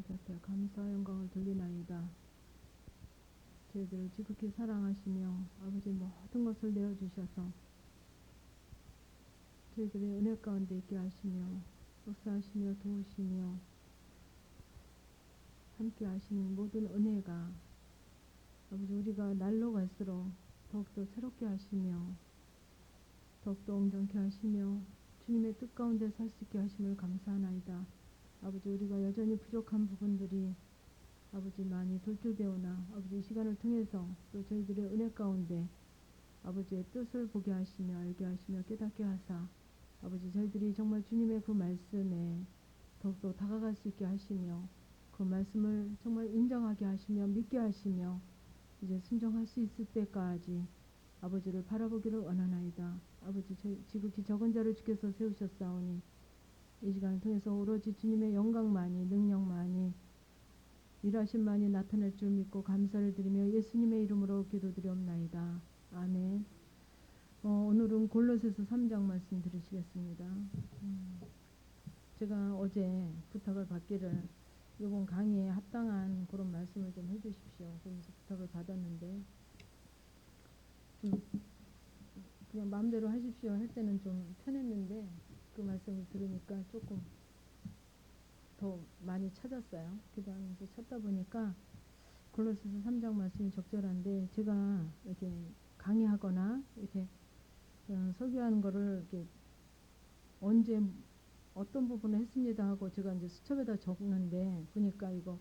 감사 영광을 돌리나이다. 저희들을 지극히 사랑하시며 아버지 모든 것을 내어주셔서 저희들의 은혜 가운데 있게 하시며 역사하시며 도우시며 함께 하시는 모든 은혜가 아버지 우리가 날로 갈수록 더욱더 새롭게 하시며 더욱더 온전케 하시며 주님의 뜻 가운데 살 수 있게 하심을 감사하나이다. 아버지 우리가 여전히 부족한 부분들이 아버지 많이 돌출되오나 아버지 이 시간을 통해서 또 저희들의 은혜 가운데 아버지의 뜻을 보게 하시며 알게 하시며 깨닫게 하사 아버지 저희들이 정말 주님의 그 말씀에 더욱더 다가갈 수 있게 하시며 그 말씀을 정말 인정하게 하시며 믿게 하시며 이제 순종할 수 있을 때까지 아버지를 바라보기를 원하나이다. 아버지 지극히 적은 자를 주께서 세우셨사오니 이 시간을 통해서 오로지 주님의 영광만이 능력만이 일하심만이 나타날 줄 믿고 감사를 드리며 예수님의 이름으로 기도드리옵나이다. 아멘. 오늘은 골로새서 3장 말씀 들으시겠습니다. 제가 어제 부탁을 받기를 이번 강의에 합당한 그런 말씀을 좀 해주십시오. 그러면서 부탁을 받았는데 좀 그냥 마음대로 하십시오 할 때는 좀 편했는데 그 말씀을 들으니까 조금 더 많이 찾았어요. 기도하면서 찾다 보니까 골로새서 3장 말씀이 적절한데 제가 이렇게 강의하거나 이렇게 설교하는 거를 이렇게 언제 어떤 부분을 했습니다 하고 제가 이제 수첩에다 적는데 보니까 이거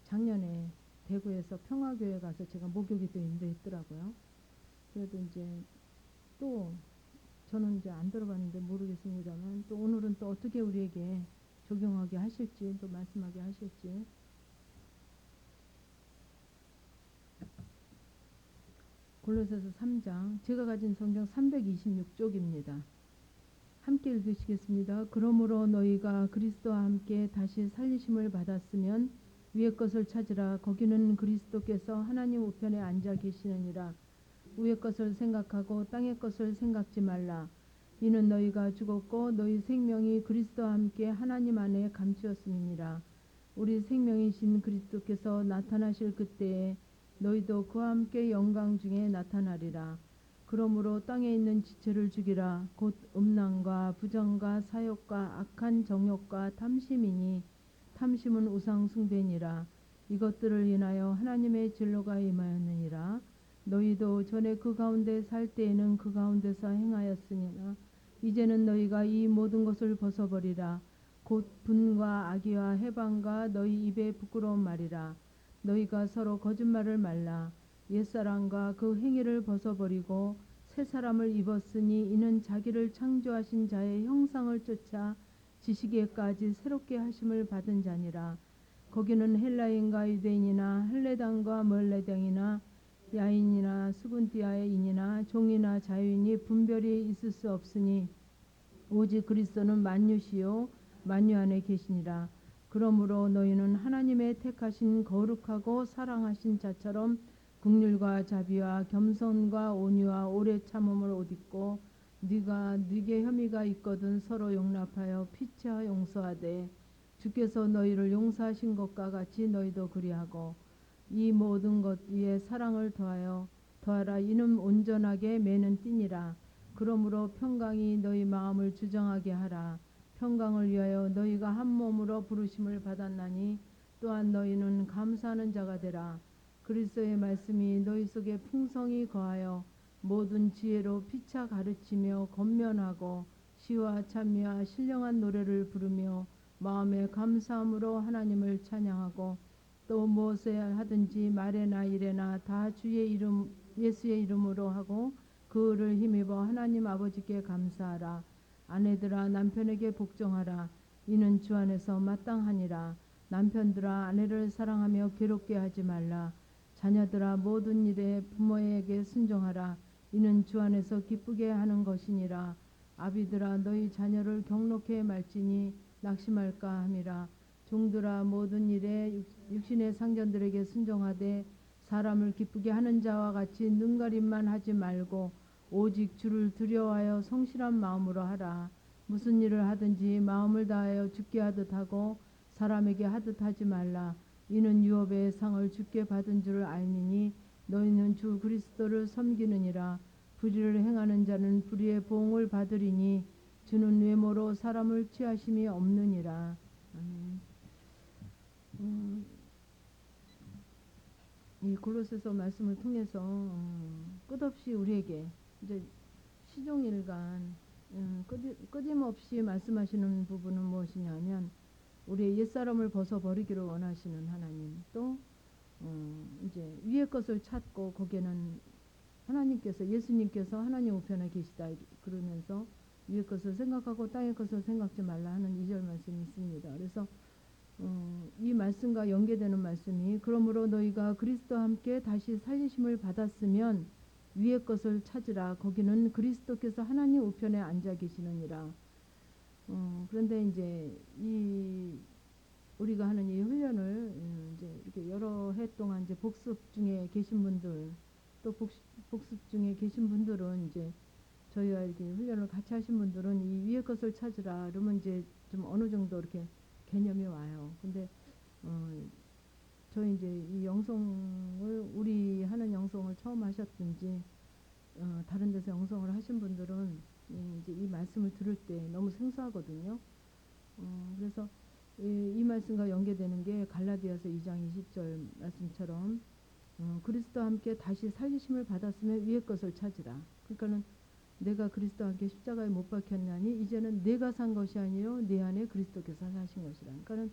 작년에 대구에서 평화교회 가서 제가 목요기도 인도했더라고요. 그래도 이제 또 저는 이제 안 들어봤는데 모르겠습니다만 또 오늘은 또 어떻게 우리에게 적용하게 하실지 또 말씀하게 하실지 골로새서 3장 제가 가진 성경 326쪽입니다. 함께 읽으시겠습니다. 그러므로 너희가 그리스도와 함께 다시 살리심을 받았으면 위의 것을 찾으라. 거기는 그리스도께서 하나님 우편에 앉아 계시느니라. 위의 것을 생각하고 땅의 것을 생각지 말라. 이는 너희가 죽었고 너희 생명이 그리스도와 함께 하나님 안에 감추었음이니라. 우리 생명이신 그리스도께서 나타나실 그때에 너희도 그와 함께 영광 중에 나타나리라. 그러므로 땅에 있는 지체를 죽이라. 곧 음란과 부정과 사욕과 악한 정욕과 탐심이니 탐심은 우상 숭배니라. 이것들을 인하여 하나님의 진노가 임하였느니라. 너희도 전에 그 가운데 살 때에는 그 가운데서 행하였으니라. 이제는 너희가 이 모든 것을 벗어버리라. 곧 분과 악의와 해방과 너희 입의 부끄러운 말이라. 너희가 서로 거짓말을 말라. 옛사람과 그 행위를 벗어버리고 새 사람을 입었으니 이는 자기를 창조하신 자의 형상을 쫓아 지식에까지 새롭게 하심을 받은 자니라. 거기는 헬라인과 유대인이나 헬레당과 멀레당이나 야인이나 수군띠아의 인이나 종이나 자유인이 분별이 있을 수 없으니 오직 그리스도는 만유시요 만유 안에 계시니라. 그러므로 너희는 하나님의 택하신 거룩하고 사랑하신 자처럼 긍휼과 자비와 겸손과 온유와 오래 참음을 옷 입고 네게 혐의가 있거든 서로 용납하여 피차 용서하되 주께서 너희를 용서하신 것과 같이 너희도 그리하고 이 모든 것 위에 사랑을 더하라. 이는 온전하게 매는 띠니라. 그러므로 평강이 너희 마음을 주정하게 하라. 평강을 위하여 너희가 한 몸으로 부르심을 받았나니 또한 너희는 감사하는 자가 되라. 그리스도의 말씀이 너희 속에 풍성히 거하여 모든 지혜로 피차 가르치며 권면하고 시와 찬미와 신령한 노래를 부르며 마음에 감사함으로 하나님을 찬양하고 또 무엇을 하든지 말에나 일에나 다 주의 이름 예수의 이름으로 하고 그 의를 힘입어 하나님 아버지께 감사하라. 아내들아 남편에게 복종하라. 이는 주 안에서 마땅하니라. 남편들아 아내를 사랑하며 괴롭게 하지 말라. 자녀들아 모든 일에 부모에게 순종하라. 이는 주 안에서 기쁘게 하는 것이니라. 아비들아 너희 자녀를 경록해 말지니 낙심할까 함이라. 종들아 모든 일에 육신의 상전들에게 순종하되 사람을 기쁘게 하는 자와 같이 눈가림만 하지 말고 오직 주를 두려워하여 성실한 마음으로 하라. 무슨 일을 하든지 마음을 다하여 주께 하듯 하고 사람에게 하듯 하지 말라. 이는 유업의 상을 주께 받은 줄을 알미니 너희는 주 그리스도를 섬기느니라. 불의를 행하는 자는 불의의 보응을 받으리니 주는 외모로 사람을 취하심이 없느니라. 아멘. 이 골로새서 말씀을 통해서 끝없이 우리에게 이제 시종일관 끊임없이 말씀하시는 부분은 무엇이냐면 우리의 옛사람을 벗어버리기를 원하시는 하나님, 또 이제 위의 것을 찾고 거기에는 하나님께서, 예수님께서 하나님 우편에 계시다 그러면서 위의 것을 생각하고 땅의 것을 생각지 말라 하는 2절 말씀이 있습니다. 그래서 이 말씀과 연계되는 말씀이 그러므로 너희가 그리스도와 함께 다시 살리심을 받았으면 위의 것을 찾으라. 거기는 그리스도께서 하나님 우편에 앉아 계시느니라. 그런데 이제 이 우리가 하는 이 훈련을 이제 이렇게 여러 해 동안 이제 복습 중에 계신 분들, 또 복습 중에 계신 분들은 이제 저희와 이렇게 훈련을 같이 하신 분들은 이 위의 것을 찾으라 그러면 이제 좀 어느 정도 이렇게 개념이 와요. 근데 저희 이제 이 영성을 우리 하는 영성을 처음 하셨든지 다른 데서 영성을 하신 분들은 이제 이 말씀을 들을 때 너무 생소하거든요. 그래서 이 말씀과 연계되는 게 갈라디아서 2장 20절 말씀처럼 그리스도와 함께 다시 살리심을 받았으면 위의 것을 찾으라. 그러니까는 내가 그리스도와 함께 십자가에 못 박혔나니 이제는 내가 산 것이 아니요 내 안에 그리스도께서 사신 것이라. 그러니까는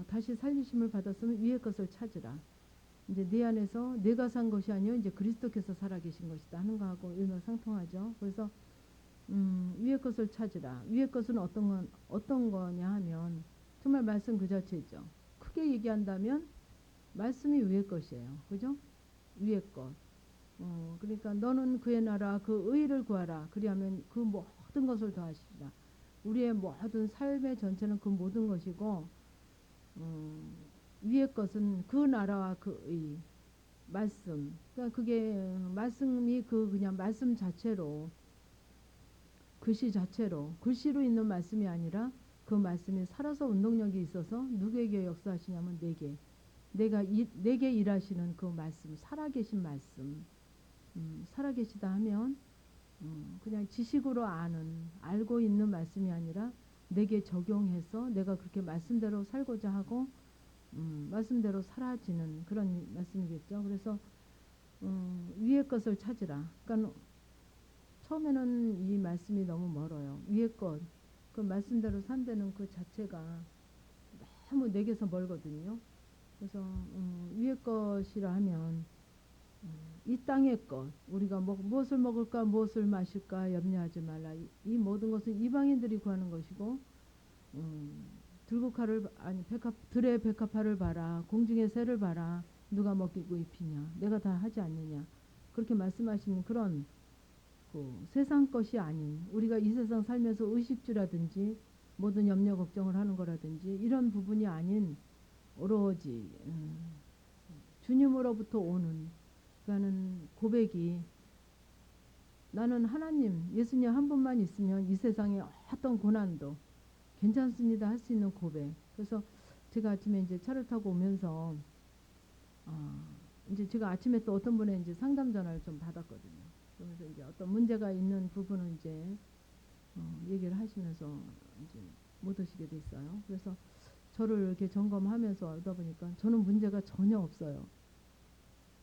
다시 살리심을 받았으면 위의 것을 찾으라. 이제 내 안에서 내가 산 것이 아니요 이제 그리스도께서 살아계신 것이다 하는 거하고 일맥상통하죠. 그래서 위의 것을 찾으라. 위의 것은 어떤 거냐 하면 정말 말씀 그 자체죠. 크게 얘기한다면 말씀이 위의 것이에요. 그죠? 위의 것. 그러니까 너는 그의 나라 그 의를 구하라. 그리하면 그 모든 것을 더하시리라. 우리의 모든 삶의 전체는 그 모든 것이고 위의 것은 그 나라와 그 의, 말씀. 그러니까 그게 말씀이 그 그냥 말씀 자체로, 글씨 자체로, 글씨로 있는 말씀이 아니라 그 말씀이 살아서 운동력이 있어서 누구에게 역사하시냐면 내게 일하시는 그 말씀, 살아계신 말씀. 살아계시다 하면 그냥 지식으로 알고 있는 말씀이 아니라 내게 적용해서 내가 그렇게 말씀대로 살고자 하고 말씀대로 사라지는 그런 말씀이겠죠. 그래서 위의 것을 찾으라. 그러니까 처음에는 이 말씀이 너무 멀어요. 위의 것, 그 말씀대로 산다는 그 자체가 너무 내게서 멀거든요. 그래서 위의 것이라 하면 이 땅의 것, 우리가 무엇을 먹을까 무엇을 마실까 염려하지 말라. 이 모든 것은 이방인들이 구하는 것이고 들의 백합화를 봐라. 공중의 새를 봐라. 누가 먹이고 입히냐. 내가 다 하지 않느냐. 그렇게 말씀하시는 그런 그 세상 것이 아닌, 우리가 이 세상 살면서 의식주라든지 모든 염려 걱정을 하는 거라든지 이런 부분이 아닌 오로지 주님으로부터 오는, 그러니까는 고백이 나는 하나님 예수님 한 분만 있으면 이 세상의 어떤 고난도 괜찮습니다 할 수 있는 고백. 그래서 제가 아침에 이제 차를 타고 오면서 이제 제가 아침에 또 어떤 분의 이제 상담 전화를 좀 받았거든요. 그러면서 이제 어떤 문제가 있는 부분을 이제 얘기를 하시면서 이제 못 오시게 됐어요. 그래서 저를 이렇게 점검하면서 알다 보니까 저는 문제가 전혀 없어요.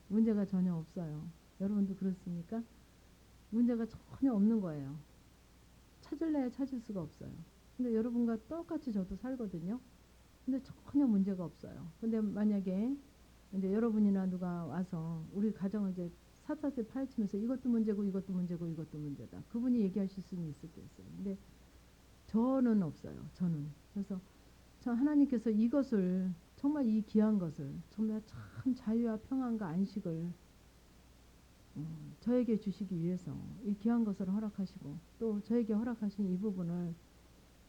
문제가 전혀 없어요. 여러분도 그렇습니까? 문제가 전혀 없는 거예요. 찾을래야 찾을 수가 없어요. 근데 여러분과 똑같이 저도 살거든요. 근데 전혀 문제가 없어요. 근데 만약에 이제 여러분이나 누가 와서 우리 가정을 이제 샅샅이 파헤치면서 이것도 문제고 이것도 문제고 이것도 문제다. 그분이 얘기하실 수는 있었겠어요. 근데 저는 없어요. 저는. 그래서 참 하나님께서 이것을 정말 이 귀한 것을 정말 참 자유와 평안과 안식을 저에게 주시기 위해서 이 귀한 것을 허락하시고 또 저에게 허락하신 이 부분을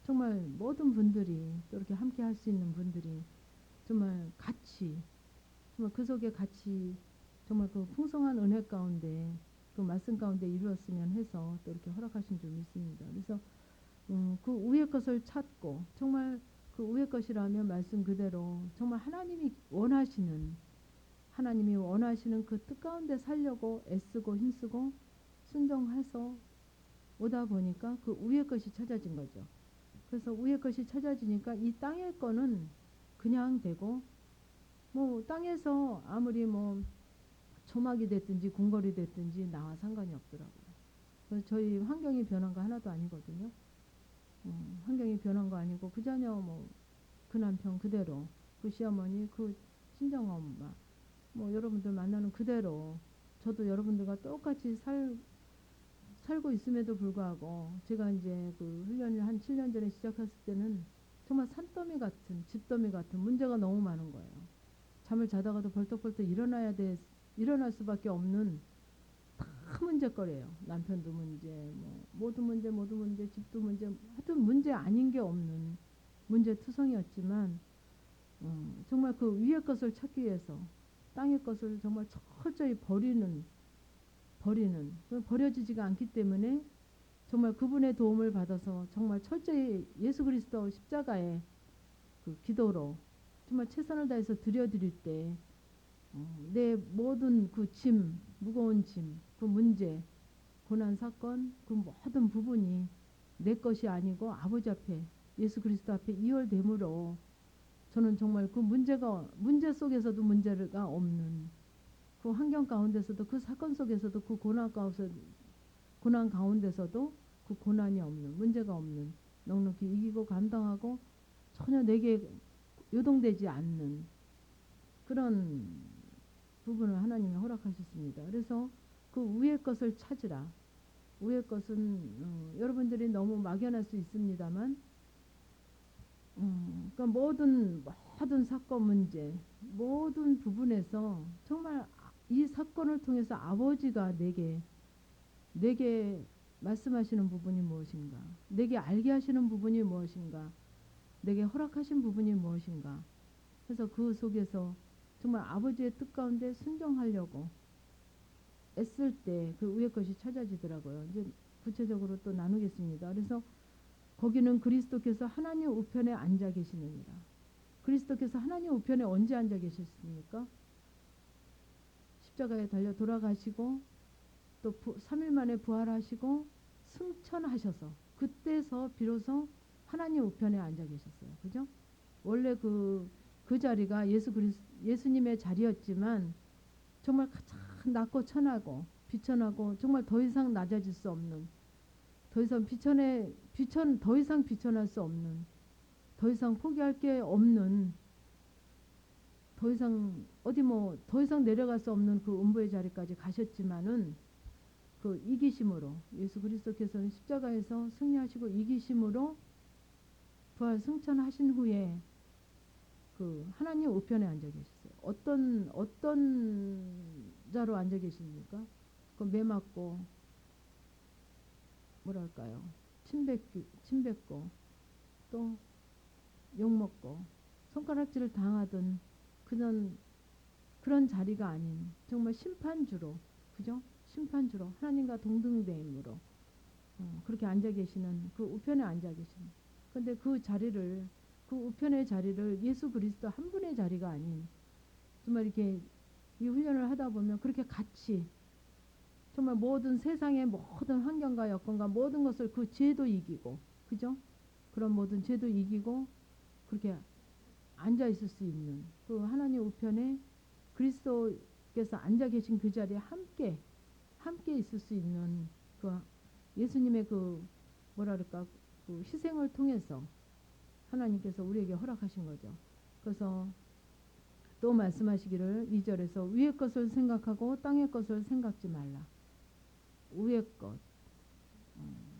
정말 모든 분들이 또 이렇게 함께 할 수 있는 분들이 정말 같이 정말 그 속에 같이 정말 그 풍성한 은혜 가운데 그 말씀 가운데 이루었으면 해서 또 이렇게 허락하신 줄 믿습니다. 그래서 그 위의 것을 찾고 정말 그 위의 것이라면 말씀 그대로 정말 하나님이 원하시는 그 뜻 가운데 살려고 애쓰고 힘쓰고 순종해서 오다 보니까 그 위의 것이 찾아진 거죠. 그래서 위의 것이 찾아지니까 이 땅의 거는 그냥 되고, 뭐 땅에서 아무리 뭐 초막이 됐든지 궁궐이 됐든지 나와 상관이 없더라고요. 그래서 저희 환경이 변한 거 하나도 아니거든요. 환경이 변한 거 아니고 그 자녀 뭐 그 남편 그대로, 그 시어머니 그 친정엄마 뭐 여러분들 만나는 그대로 저도 여러분들과 똑같이 살고 있음에도 불구하고 제가 이제 그 훈련을 한 7년 전에 시작했을 때는 정말 산더미 같은 집더미 같은 문제가 너무 많은 거예요. 잠을 자다가도 벌떡벌떡 일어날 수밖에 없는 다 문제거리예요. 남편도 문제, 뭐 모두 문제, 집도 문제, 하여튼 문제 아닌 게 없는 문제투성이었지만 정말 그 위의 것을 찾기 위해서 땅의 것을 정말 철저히 버려지지가 않기 때문에 정말 그분의 도움을 받아서 정말 철저히 예수 그리스도 십자가의 그 기도로 정말 최선을 다해서 드려드릴 때 내 모든 그 무거운 그 문제, 고난 사건, 그 모든 부분이 내 것이 아니고 아버지 앞에 예수 그리스도 앞에 이월됨으로 저는 정말 그 문제 속에서도 문제가 없는, 그 환경 가운데서도 그 사건 속에서도 그 고난 가운데서도 그 고난이 없는, 문제가 없는, 넉넉히 이기고 감당하고 전혀 내게 요동되지 않는 그런 부분을 하나님이 허락하셨습니다. 그래서 그 위의 것을 찾으라. 위의 것은 여러분들이 너무 막연할 수 있습니다만, 그러니까 모든 사건 문제, 모든 부분에서 정말 이 사건을 통해서 아버지가 내게 말씀하시는 부분이 무엇인가, 내게 알게 하시는 부분이 무엇인가, 내게 허락하신 부분이 무엇인가. 그래서 그 속에서 정말 아버지의 뜻 가운데 순종하려고 애쓸 때 그 위의 것이 찾아지더라고요. 이제 구체적으로 또 나누겠습니다. 그래서 거기는 그리스도께서 하나님 우편에 앉아 계시느니라. 그리스도께서 하나님 우편에 언제 앉아 계셨습니까? 십자가에 달려 돌아가시고 또 3일 만에 부활하시고 승천하셔서 그때서 비로소 하나님 우편에 앉아 계셨어요. 그죠? 원래 그 자리가 예수님의 자리였지만 정말 가장 낮고 천하고 비천하고 정말 더 이상 낮아질 수 없는, 더 이상 더 이상 비천할 수 없는, 더 이상 포기할 게 없는, 더 이상 더 이상 내려갈 수 없는 그 음보의 자리까지 가셨지만은 그 이기심으로 예수 그리스도께서는 십자가에서 승리하시고 이기심으로 부활 승천하신 후에 그 하나님 우편에 앉아 계셨어요. 어떤 자로 앉아 계십니까? 그 매맞고 뭐랄까요? 침 뱉고 또 욕먹고 손가락질을 당하던 그런 자리가 아닌 정말 심판주로, 그죠? 심판주로 하나님과 동등됨으로 그렇게 앉아 계시는 그 우편에 앉아 계시는. 근데 그 우편의 자리를 예수 그리스도 한 분의 자리가 아닌, 정말 이렇게 이 훈련을 하다 보면 그렇게 같이 정말 모든 세상의 모든 환경과 여건과 모든 것을 그 죄도 이기고, 그죠? 그런 모든 죄도 이기고 그렇게 앉아 있을 수 있는 그 하나님 우편에 그리스도께서 앉아 계신 그 자리에 함께 있을 수 있는 그 예수님의 그 뭐랄까 그 희생을 통해서 하나님께서 우리에게 허락하신 거죠. 그래서 또 말씀하시기를 2절에서 위의 것을 생각하고 땅의 것을 생각지 말라. 위의 것.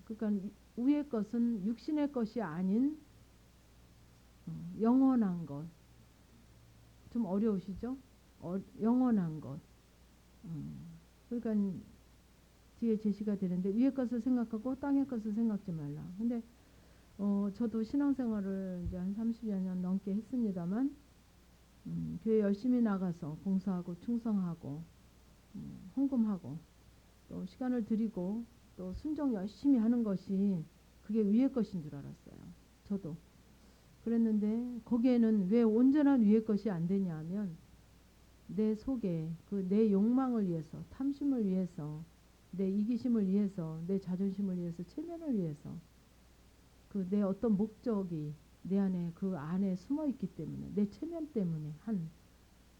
그러니까 위의 것은 육신의 것이 아닌 영원한 것. 좀 어려우시죠? 영원한 것. 그러니까 뒤에 제시가 되는데 위의 것을 생각하고 땅의 것을 생각지 말라. 근데 저도 신앙생활을 이제 한 30여 년 넘게 했습니다만 교회 열심히 나가서 봉사하고 충성하고 헌금하고 또 시간을 드리고 또 순종 열심히 하는 것이 그게 위의 것인 줄 알았어요. 저도. 그랬는데 거기에는 왜 온전한 위의 것이 안 되냐 하면 내 속에 그 내 욕망을 위해서, 탐심을 위해서, 내 이기심을 위해서, 내 자존심을 위해서, 체면을 위해서 그 내 어떤 목적이 내 안에 그 안에 숨어 있기 때문에 내 체면 때문에 한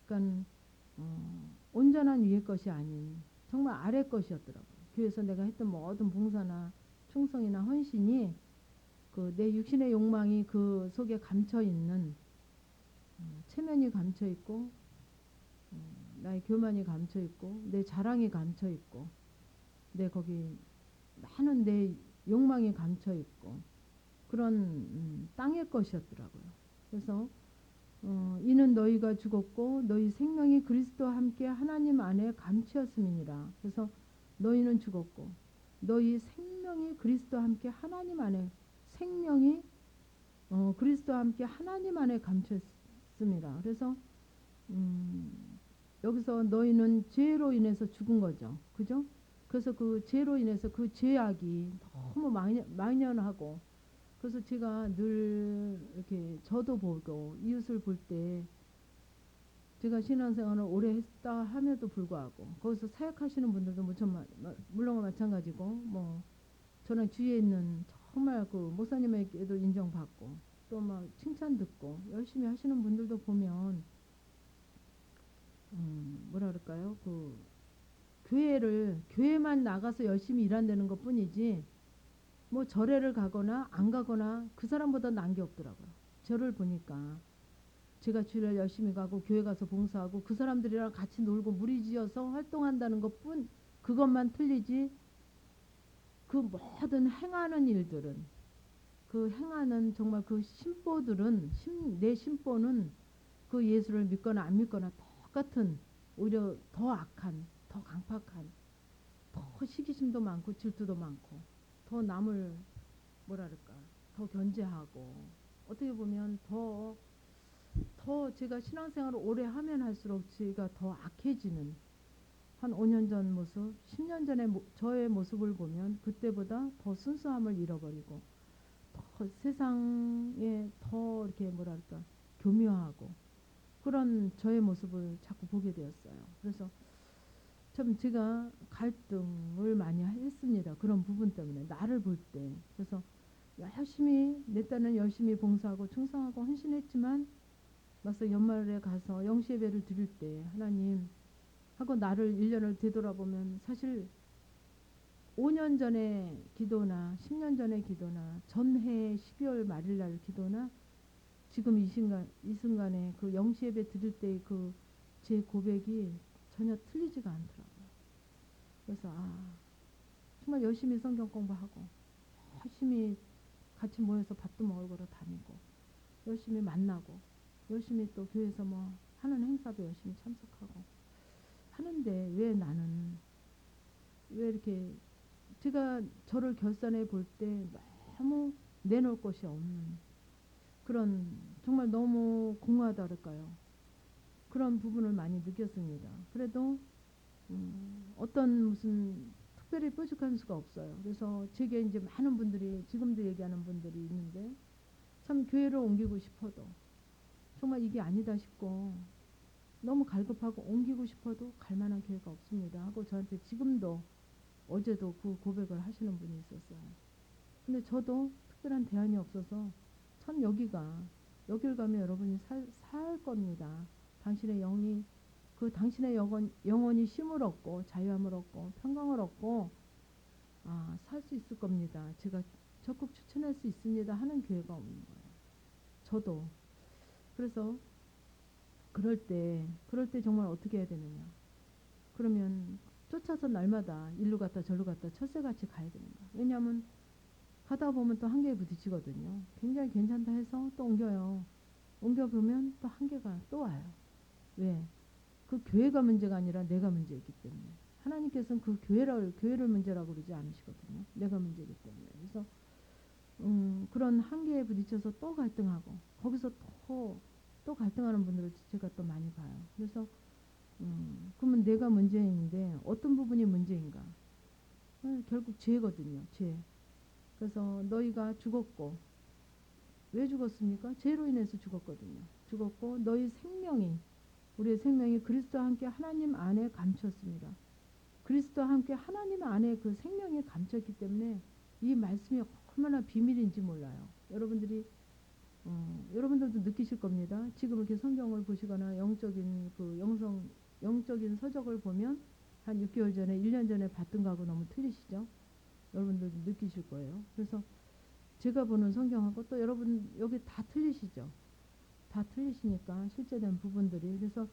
그러니까 온전한 위의 것이 아닌 정말 아래 것이었더라고요. 교회에서 내가 했던 모든 봉사나 충성이나 헌신이 그 내 육신의 욕망이 그 속에 감춰 있는 체면이 감춰 있고 나의 교만이 감춰 있고 내 자랑이 감춰 있고 내 거기 많은 내 욕망이 감춰 있고 그런 땅의 것이었더라고요. 그래서 이는 너희가 죽었고 너희 생명이 그리스도와 함께 하나님 안에 감추었음이니라. 그래서 너희는 죽었고 너희 생명이 그리스도와 함께 하나님 안에 생명이 그리스도와 함께 하나님 안에 감추었습니다. 그래서 음, 여기서 너희는 죄로 인해서 죽은 거죠. 그죠? 그래서 그 죄로 인해서 그 죄악이 너무 막연하고 그래서 제가 늘 이렇게 저도 보고 이웃을 볼 때 제가 신앙생활을 오래 했다 함에도 불구하고 거기서 사역하시는 분들도 물론 마찬가지고 뭐 저는 주위에 있는 정말 그 목사님에게도 인정받고 또 막 칭찬 듣고 열심히 하시는 분들도 보면 뭐라 그럴까요? 그 교회만 나가서 열심히 일한다는 것 뿐이지 뭐 절에를 가거나 안 가거나 그 사람보다 난 게 없더라고요. 저를 보니까 제가 주일날 열심히 가고 교회 가서 봉사하고 그 사람들이랑 같이 놀고 무리지어서 활동한다는 것뿐 그것만 틀리지 그 모든 행하는 일들은 그 행하는 정말 그 심보들은 내 심보는 그 예수를 믿거나 안 믿거나 똑같은 오히려 더 악한 더 강팍한 더 시기심도 많고 질투도 많고 더 남을 뭐랄까 더 견제하고 어떻게 보면 더 제가 신앙생활을 오래 하면 할수록 제가 더 악해지는 한 5년 전 모습, 10년 전의 저의 모습을 보면 그때보다 더 순수함을 잃어버리고 더 세상에 더 이렇게 뭐랄까 교묘하고 그런 저의 모습을 자꾸 보게 되었어요. 그래서 참 제가 갈등을 많이 했습니다. 그런 부분 때문에 나를 볼 때. 그래서 열심히 내 딴은 열심히 봉사하고 충성하고 헌신했지만 막상 연말에 가서 영시예배를 드릴 때 하나님 하고 나를 1년을 되돌아보면 사실 5년 전에 기도나 10년 전에 기도나 전해 12월 말일 날 기도나 지금 이 순간에 그 영시예배 드릴 때 그 제 고백이 전혀 틀리지가 않더라고요. 그래서 정말 열심히 성경 공부하고 열심히 같이 모여서 밥도 먹으러 다니고 열심히 만나고 열심히 또 교회에서 뭐 하는 행사도 열심히 참석하고 하는데 왜 나는 왜 이렇게 제가 저를 결산해 볼 때 너무 내놓을 것이 없는 그런 정말 너무 공허하다랄까요. 그런 부분을 많이 느꼈습니다. 그래도 어떤 무슨 특별히 뾰족한 수가 없어요. 그래서 제게 이제 많은 분들이 지금도 얘기하는 분들이 있는데 참 교회를 옮기고 싶어도 정말 이게 아니다 싶고 너무 갈급하고 옮기고 싶어도 갈 만한 교회가 없습니다 하고 저한테 지금도 어제도 그 고백을 하시는 분이 있었어요. 근데 저도 특별한 대안이 없어서 참 여길 가면 여러분이 살 겁니다. 당신의 영이 그 당신의 영혼이 쉼을 얻고 자유함을 얻고 평강을 얻고 살 수 있을 겁니다. 제가 적극 추천할 수 있습니다 하는 교회가 없는 거예요. 저도 그래서 그럴 때 정말 어떻게 해야 되느냐. 그러면 쫓아서 날마다 일로 갔다 절로 갔다 철새같이 가야 되는 거야. 왜냐하면 가다 보면 또 한계에 부딪히거든요. 굉장히 괜찮다 해서 또 옮겨요. 옮겨보면 또 한계가 또 와요. 왜? 그 교회가 문제가 아니라 내가 문제이기 때문에. 하나님께서는 그 교회를 문제라고 그러지 않으시거든요. 내가 문제이기 때문에. 그래서 그런 한계에 부딪혀서 또 갈등하고 거기서 또 갈등하는 분들을 제가 또 많이 봐요. 그래서 그러면 내가 문제인데 어떤 부분이 문제인가? 결국 죄거든요. 죄. 그래서 너희가 죽었고 왜 죽었습니까? 죄로 인해서 죽었거든요. 죽었고 너희 생명이 우리의 생명이 그리스도와 함께 하나님 안에 감췄습니다. 그리스도와 함께 하나님 안에 그 생명이 감췄기 때문에 이 말씀이 얼마나 비밀인지 몰라요. 여러분들도 느끼실 겁니다. 지금 이렇게 성경을 보시거나 영적인 그 영적인 서적을 보면 한 6개월 전에 1년 전에 봤던 거하고 너무 틀리시죠? 여러분들도 느끼실 거예요. 그래서 제가 보는 성경하고 또 여러분 여기 다 틀리시죠? 다 틀리시니까 실제된 부분들이 그래서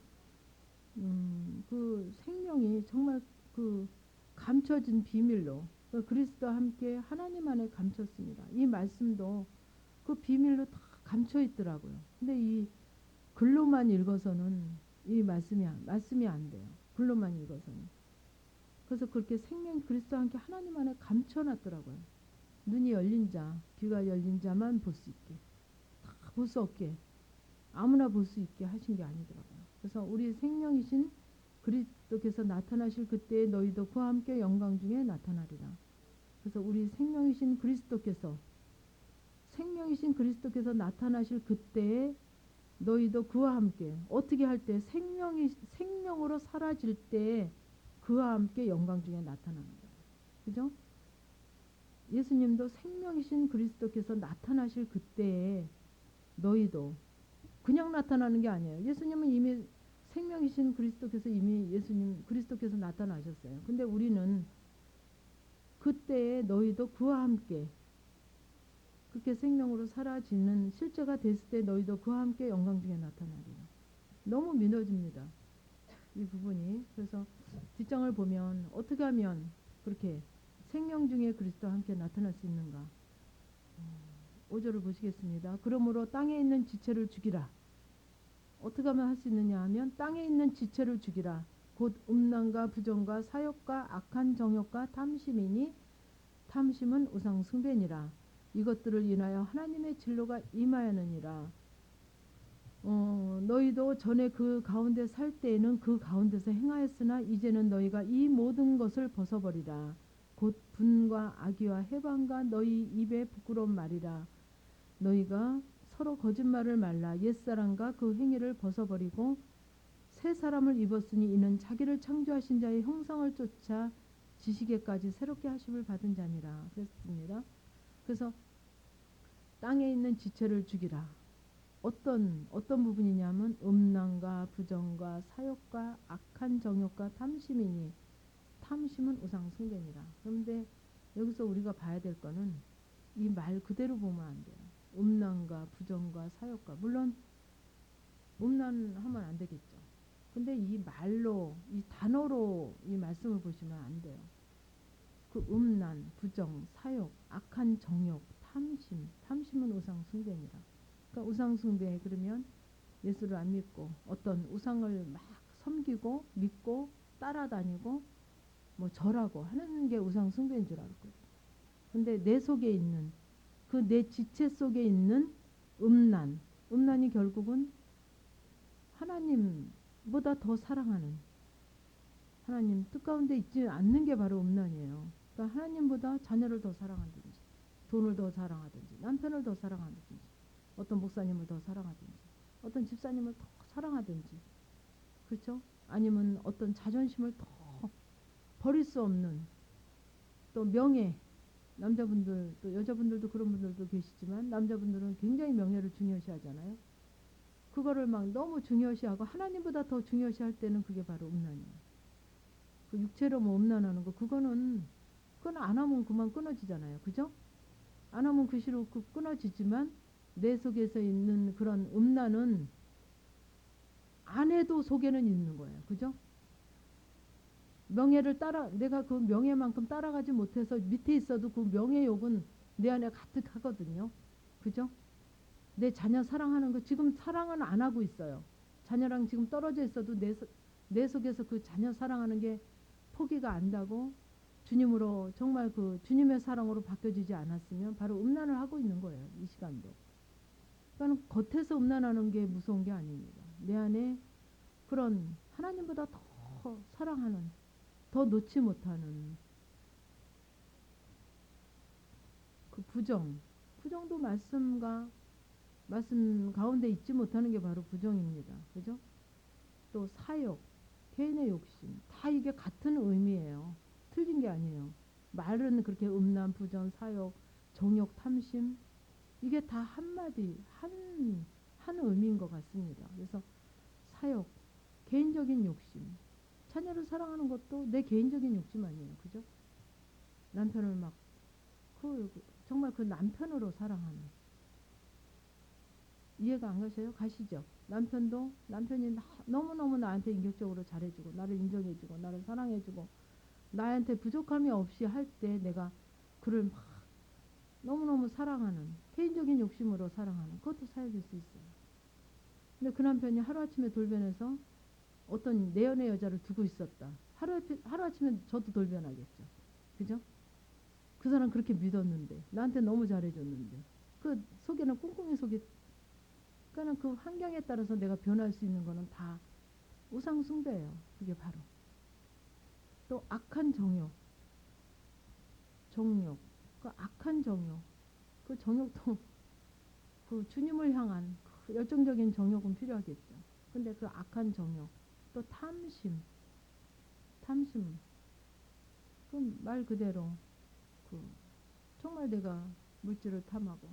그 생명이 정말 그 감춰진 비밀로 그 그리스도와 함께 하나님 안에 감췄습니다. 이 말씀도 그 비밀로 다 감춰 있더라고요. 근데 이 글로만 읽어서는 이 말씀이 안 돼요. 글로만 읽어서는. 그래서 그렇게 생명 그리스도와 함께 하나님 안에 감춰 놨더라고요. 눈이 열린 자, 귀가 열린 자만 볼 수 있게. 다 볼 수 없게. 아무나 볼 수 있게 하신 게 아니더라고요. 그래서 우리 생명이신 그리스도께서 나타나실 그때에 너희도 그와 함께 영광 중에 나타나리라. 그래서 우리 생명이신 그리스도께서 나타나실 그때에 너희도 그와 함께 어떻게 할 때 생명으로 사라질 때에 그와 함께 영광 중에 나타나는 거예요. 그죠? 예수님도 생명이신 그리스도께서 나타나실 그때에 너희도 그냥 나타나는 게 아니에요. 예수님은 이미 생명이신 그리스도께서 이미 예수님 그리스도께서 나타나셨어요. 근데 우리는 그때에 너희도 그와 함께 그렇게 생명으로 사라지는 실제가 됐을 때 너희도 그와 함께 영광 중에 나타나리라. 너무 믿어집니다. 이 부분이. 그래서 뒷장을 보면 어떻게 하면 그렇게 생명 중에 그리스도와 함께 나타날 수 있는가. 5절을 보시겠습니다. 그러므로 땅에 있는 지체를 죽이라. 어떻게 하면 할 수 있느냐 하면 땅에 있는 지체를 죽이라. 곧 음란과 부정과 사욕과 악한 정욕과 탐심이니 탐심은 우상 숭배니라. 이것들을 인하여 하나님의 진노가 임하였느니라. 너희도 전에 그 가운데 살 때에는 그 가운데서 행하였으나 이제는 너희가 이 모든 것을 벗어버리라. 곧 분과 악의와 해방과 너희 입의 부끄러운 말이라. 너희가 서로 거짓말을 말라. 옛사람과 그 행위를 벗어버리고 새 사람을 입었으니 이는 자기를 창조하신 자의 형상을 쫓아 지식에까지 새롭게 하심을 받은 자니라. 그랬습니다. 그래서 땅에 있는 지체를 죽이라. 어떤 부분이냐면 음란과 부정과 사욕과 악한 정욕과 탐심이니 탐심은 우상 숭배니라. 그런데 여기서 우리가 봐야 될 거는 이 말 그대로 보면 안 돼요. 음란과 부정과 사욕과 물론 음란하면 안 되겠죠. 근데 이 말로 이 단어로 이 말씀을 보시면 안 돼요. 그 음란, 부정, 사욕, 악한 정욕, 탐심은 우상 숭배니라. 그러니까 우상 숭배 그러면 예수를 안 믿고 어떤 우상을 막 섬기고 믿고 따라다니고 뭐 절하고 하는 게 우상 숭배인 줄 알았거든요. 근데 내 속에 있는 그 내 지체 속에 있는 음란이 결국은 하나님보다 더 사랑하는 하나님 뜻 가운데 있지 않는 게 바로 음란이에요. 그러니까 하나님보다 자녀를 더 사랑하든지 돈을 더 사랑하든지 남편을 더 사랑하든지 어떤 목사님을 더 사랑하든지 어떤 집사님을 더 사랑하든지 그렇죠? 아니면 어떤 자존심을 더 버릴 수 없는 또 명예 남자분들 또 여자분들도 그런 분들도 계시지만 남자분들은 굉장히 명예를 중요시 하잖아요. 그거를 막 너무 중요시하고 하나님보다 더 중요시할 때는 그게 바로 음란이에요. 그 육체로 뭐 음란하는 거 그건 안 하면 그만 끊어지잖아요. 그죠? 안 하면 그 시로 끊어지지만 내 속에서 있는 그런 음란은 안 해도 속에는 있는 거예요. 그죠? 내가 그 명예만큼 따라가지 못해서 밑에 있어도 그 명예욕은 내 안에 가득하거든요. 그죠? 내 자녀 사랑하는 거 지금 사랑은 안 하고 있어요. 자녀랑 지금 떨어져 있어도 내 속에서 그 자녀 사랑하는 게 포기가 안 되고 주님으로 정말 그 주님의 사랑으로 바뀌어지지 않았으면 바로 음란을 하고 있는 거예요. 이 시간도. 그러니까 겉에서 음란하는 게 무서운 게 아닙니다. 내 안에 그런 하나님보다 더 사랑하는 더 놓지 못하는 그 부정도 말씀과 말씀 가운데 잊지 못하는 게 바로 부정입니다. 그죠? 또 사욕, 개인의 욕심, 다 이게 같은 의미예요. 틀린 게 아니에요. 말은 그렇게 음란, 부전, 사욕, 정욕, 탐심, 이게 다 한마디, 한 의미인 것 같습니다. 그래서 사욕, 개인적인 욕심, 자녀를 사랑하는 것도 내 개인적인 욕심 아니에요. 그죠? 남편을 막, 정말 그 남편으로 사랑하는. 이해가 안 가셔요? 가시죠? 남편도, 남편이 너무너무 나한테 인격적으로 잘해주고, 나를 인정해주고, 나를 사랑해주고, 나한테 부족함이 없이 할 때 내가 그를 막 너무너무 사랑하는, 개인적인 욕심으로 사랑하는, 그것도 사역일 수 있어요. 근데 그 남편이 하루아침에 돌변해서 어떤 내연의 여자를 두고 있었다. 하루아침에 저도 돌변하겠죠. 그죠? 그 사람 그렇게 믿었는데, 나한테 너무 잘해줬는데, 그 속에는 꿍꿍이 속에, 그러니까 그 환경에 따라서 내가 변할 수 있는 거는 다 우상숭배예요. 그게 바로. 또 악한 정욕, 정욕, 그 악한 정욕, 그 정욕도 그 주님을 향한 그 열정적인 정욕은 필요하겠죠. 근데 그 악한 정욕, 또 탐심, 탐심, 그 말 그대로 그 정말 내가 물질을 탐하고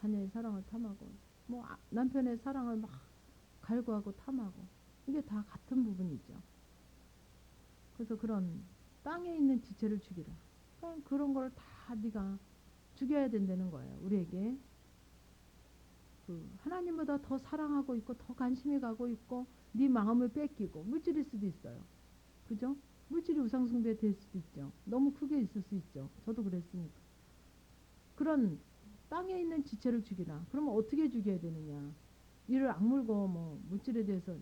자녀의 사랑을 탐하고 뭐 남편의 사랑을 막 갈구하고 탐하고 이게 다 같은 부분이죠. 그래서 그런 땅에 있는 지체를 죽이라. 그러니까 그런 걸 다 네가 죽여야 된다는 거예요. 우리에게 그 하나님보다 더 사랑하고 있고 더 관심이 가고 있고 네 마음을 뺏기고 물질일 수도 있어요. 그죠? 물질이 우상숭배 될 수도 있죠. 너무 크게 있을 수 있죠. 저도 그랬으니까. 그런 땅에 있는 지체를 죽이라. 그러면 어떻게 죽여야 되느냐? 이를 악물고 뭐 물질에 대해서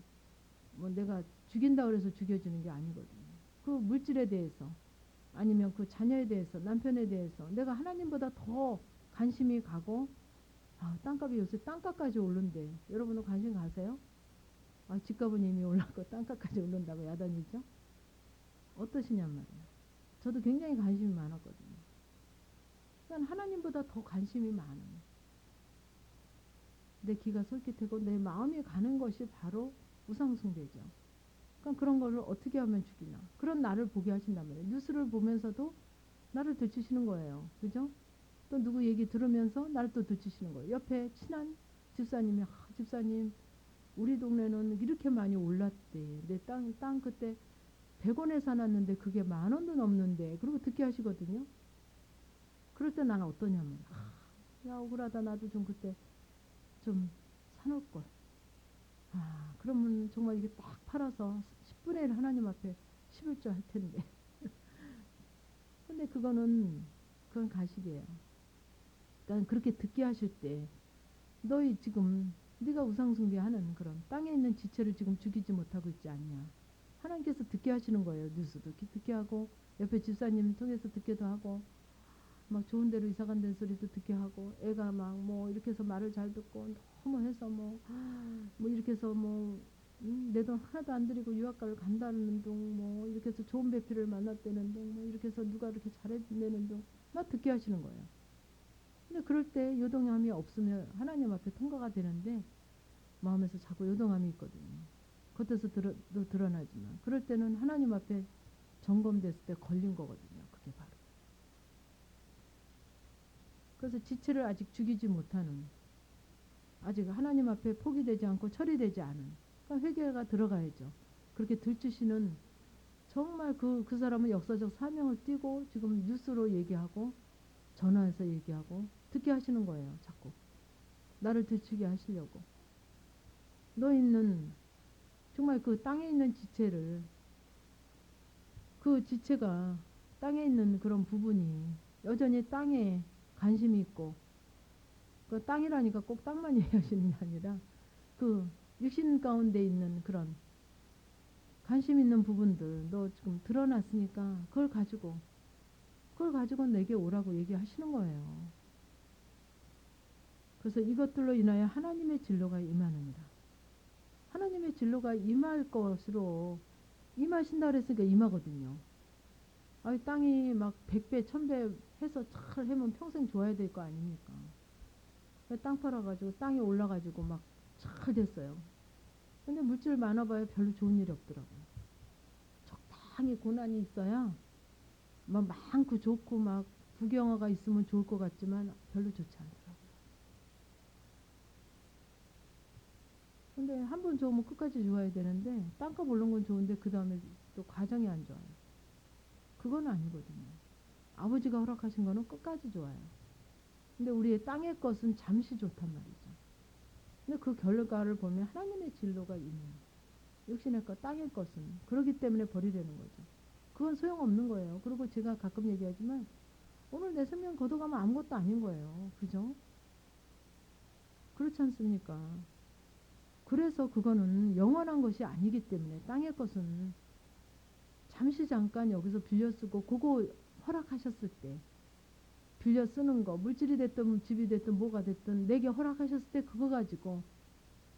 뭐 내가 죽인다 그래서 죽여주는 게 아니거든요. 그 물질에 대해서 아니면 그 자녀에 대해서 남편에 대해서 내가 하나님보다 더 관심이 가고 땅값이 요새 땅값까지 오른대. 여러분은 관심 가세요? 집값은 이미 올랐고 땅값까지 오른다고 야단이죠? 어떠시냔 말이에요. 저도 굉장히 관심이 많았거든요. 그러니까 하나님보다 더 관심이 많은 내 귀가 솔깃하고 내 마음이 가는 것이 바로 우상숭배죠. 그러니까 그런 거를 어떻게 하면 죽이나. 그런 나를 보게 하신단 말이에요. 뉴스를 보면서도 나를 들추시는 거예요. 그죠? 또 누구 얘기 들으면서 나를 또 들추시는 거예요. 옆에 친한 집사님이 집사님 우리 동네는 이렇게 많이 올랐대. 내 땅 그때 100원에 사놨는데 그게 10,000원도 넘는데 그리고 듣게 하시거든요. 그럴 때 나는 어떠냐면 야 억울하다 나도 좀 그때 좀 사놓을 걸. 그러면 정말 이게 딱 팔아서 10분의 1 하나님 앞에 11조 할 텐데. 근데 그건 가식이에요. 그러니까 그렇게 듣게 하실 때 너희 지금 네가 우상숭배하는 그런 땅에 있는 지체를 지금 죽이지 못하고 있지 않냐. 하나님께서 듣게 하시는 거예요. 뉴스도 듣게 하고 옆에 집사님 통해서 듣게도 하고 막 좋은 데로 이사 간다는 소리도 듣게 하고 애가 막 뭐 이렇게 해서 말을 잘 듣고 너무 해서 뭐 이렇게 해서 뭐 내 돈 하나도 안 들이고 유학가를 간다는 둥 뭐 이렇게 해서 좋은 배필을 만났다는 둥 뭐 이렇게 해서 누가 이렇게 잘해준다는 둥 막 듣게 하시는 거예요. 근데 그럴 때 요동함이 없으면 하나님 앞에 통과가 되는데 마음에서 자꾸 요동함이 있거든요. 겉에서 드러나지만 그럴 때는 하나님 앞에 점검됐을 때 걸린 거거든요. 그게 바로. 그래서 지체를 아직 죽이지 못하는 아직 하나님 앞에 포기되지 않고 처리되지 않은 그러니까 회개가 들어가야죠. 그렇게 들추시는 정말 그 사람은 역사적 사명을 띠고 지금 뉴스로 얘기하고 전화해서 얘기하고 듣게 하시는 거예요. 자꾸 나를 들추게 하시려고 너희는 정말 그 땅에 있는 지체를 그 지체가 땅에 있는 그런 부분이 여전히 땅에 관심이 있고 그 땅이라니까 꼭 땅만 얘기하시는 게 아니라 그 육신 가운데 있는 그런 관심 있는 부분들 너 지금 드러났으니까 그걸 가지고 내게 오라고 얘기하시는 거예요. 그래서 이것들로 인하여 하나님의 진로가 임하느니라. 하나님의 진로가 임할 것으로 임하신다 그랬으니까 임하거든요. 땅이 막 100배, 1000배 해서 잘 해면 평생 좋아야 될 거 아닙니까? 땅 팔아가지고 땅에 올라가지고 막 잘 됐어요. 근데 물질 많아봐야 별로 좋은 일이 없더라고요. 적당히 고난이 있어야 막 많고 좋고 막 부경화가 있으면 좋을 것 같지만 별로 좋지 않더라고요. 근데 한 번 좋으면 끝까지 좋아야 되는데 땅값 오른 건 좋은데 그 다음에 또 과정이 안 좋아요. 그건 아니거든요. 아버지가 허락하신 거는 끝까지 좋아요. 근데 우리의 땅의 것은 잠시 좋단 말이죠. 근데 그 결과를 보면 하나님의 진로가 있는 육신의 것, 땅의 것은 그렇기 때문에 버리려는 거죠. 그건 소용없는 거예요. 그리고 제가 가끔 얘기하지만 오늘 내 생명 걷어가면 아무것도 아닌 거예요. 그죠? 그렇지 않습니까? 그래서 그거는 영원한 것이 아니기 때문에 땅의 것은 잠시 잠깐 여기서 빌려 쓰고 그거 허락하셨을 때 빌려 쓰는 거 물질이 됐든 집이 됐든 뭐가 됐든 내게 허락하셨을 때 그거 가지고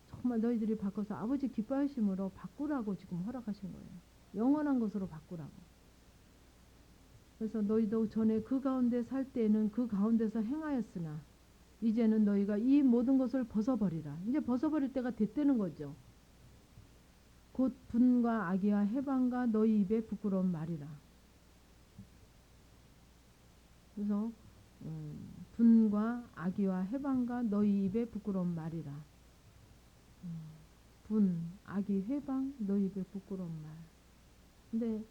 정말 너희들이 바꿔서 아버지 기뻐하심으로 바꾸라고 지금 허락하신 거예요. 영원한 것으로 바꾸라고. 그래서 너희도 전에 그 가운데 살 때는 그 가운데서 행하였으나 이제는 너희가 이 모든 것을 벗어버리라. 이제 벗어버릴 때가 됐다는 거죠. 곧 분과 악의와 해방과 너희 입에 부끄러운 말이라. 그래서 분과 악의와 해방과 너희 입에 부끄러운 말이라. 분, 악의, 해방, 너희 입에 부끄러운 말. 근데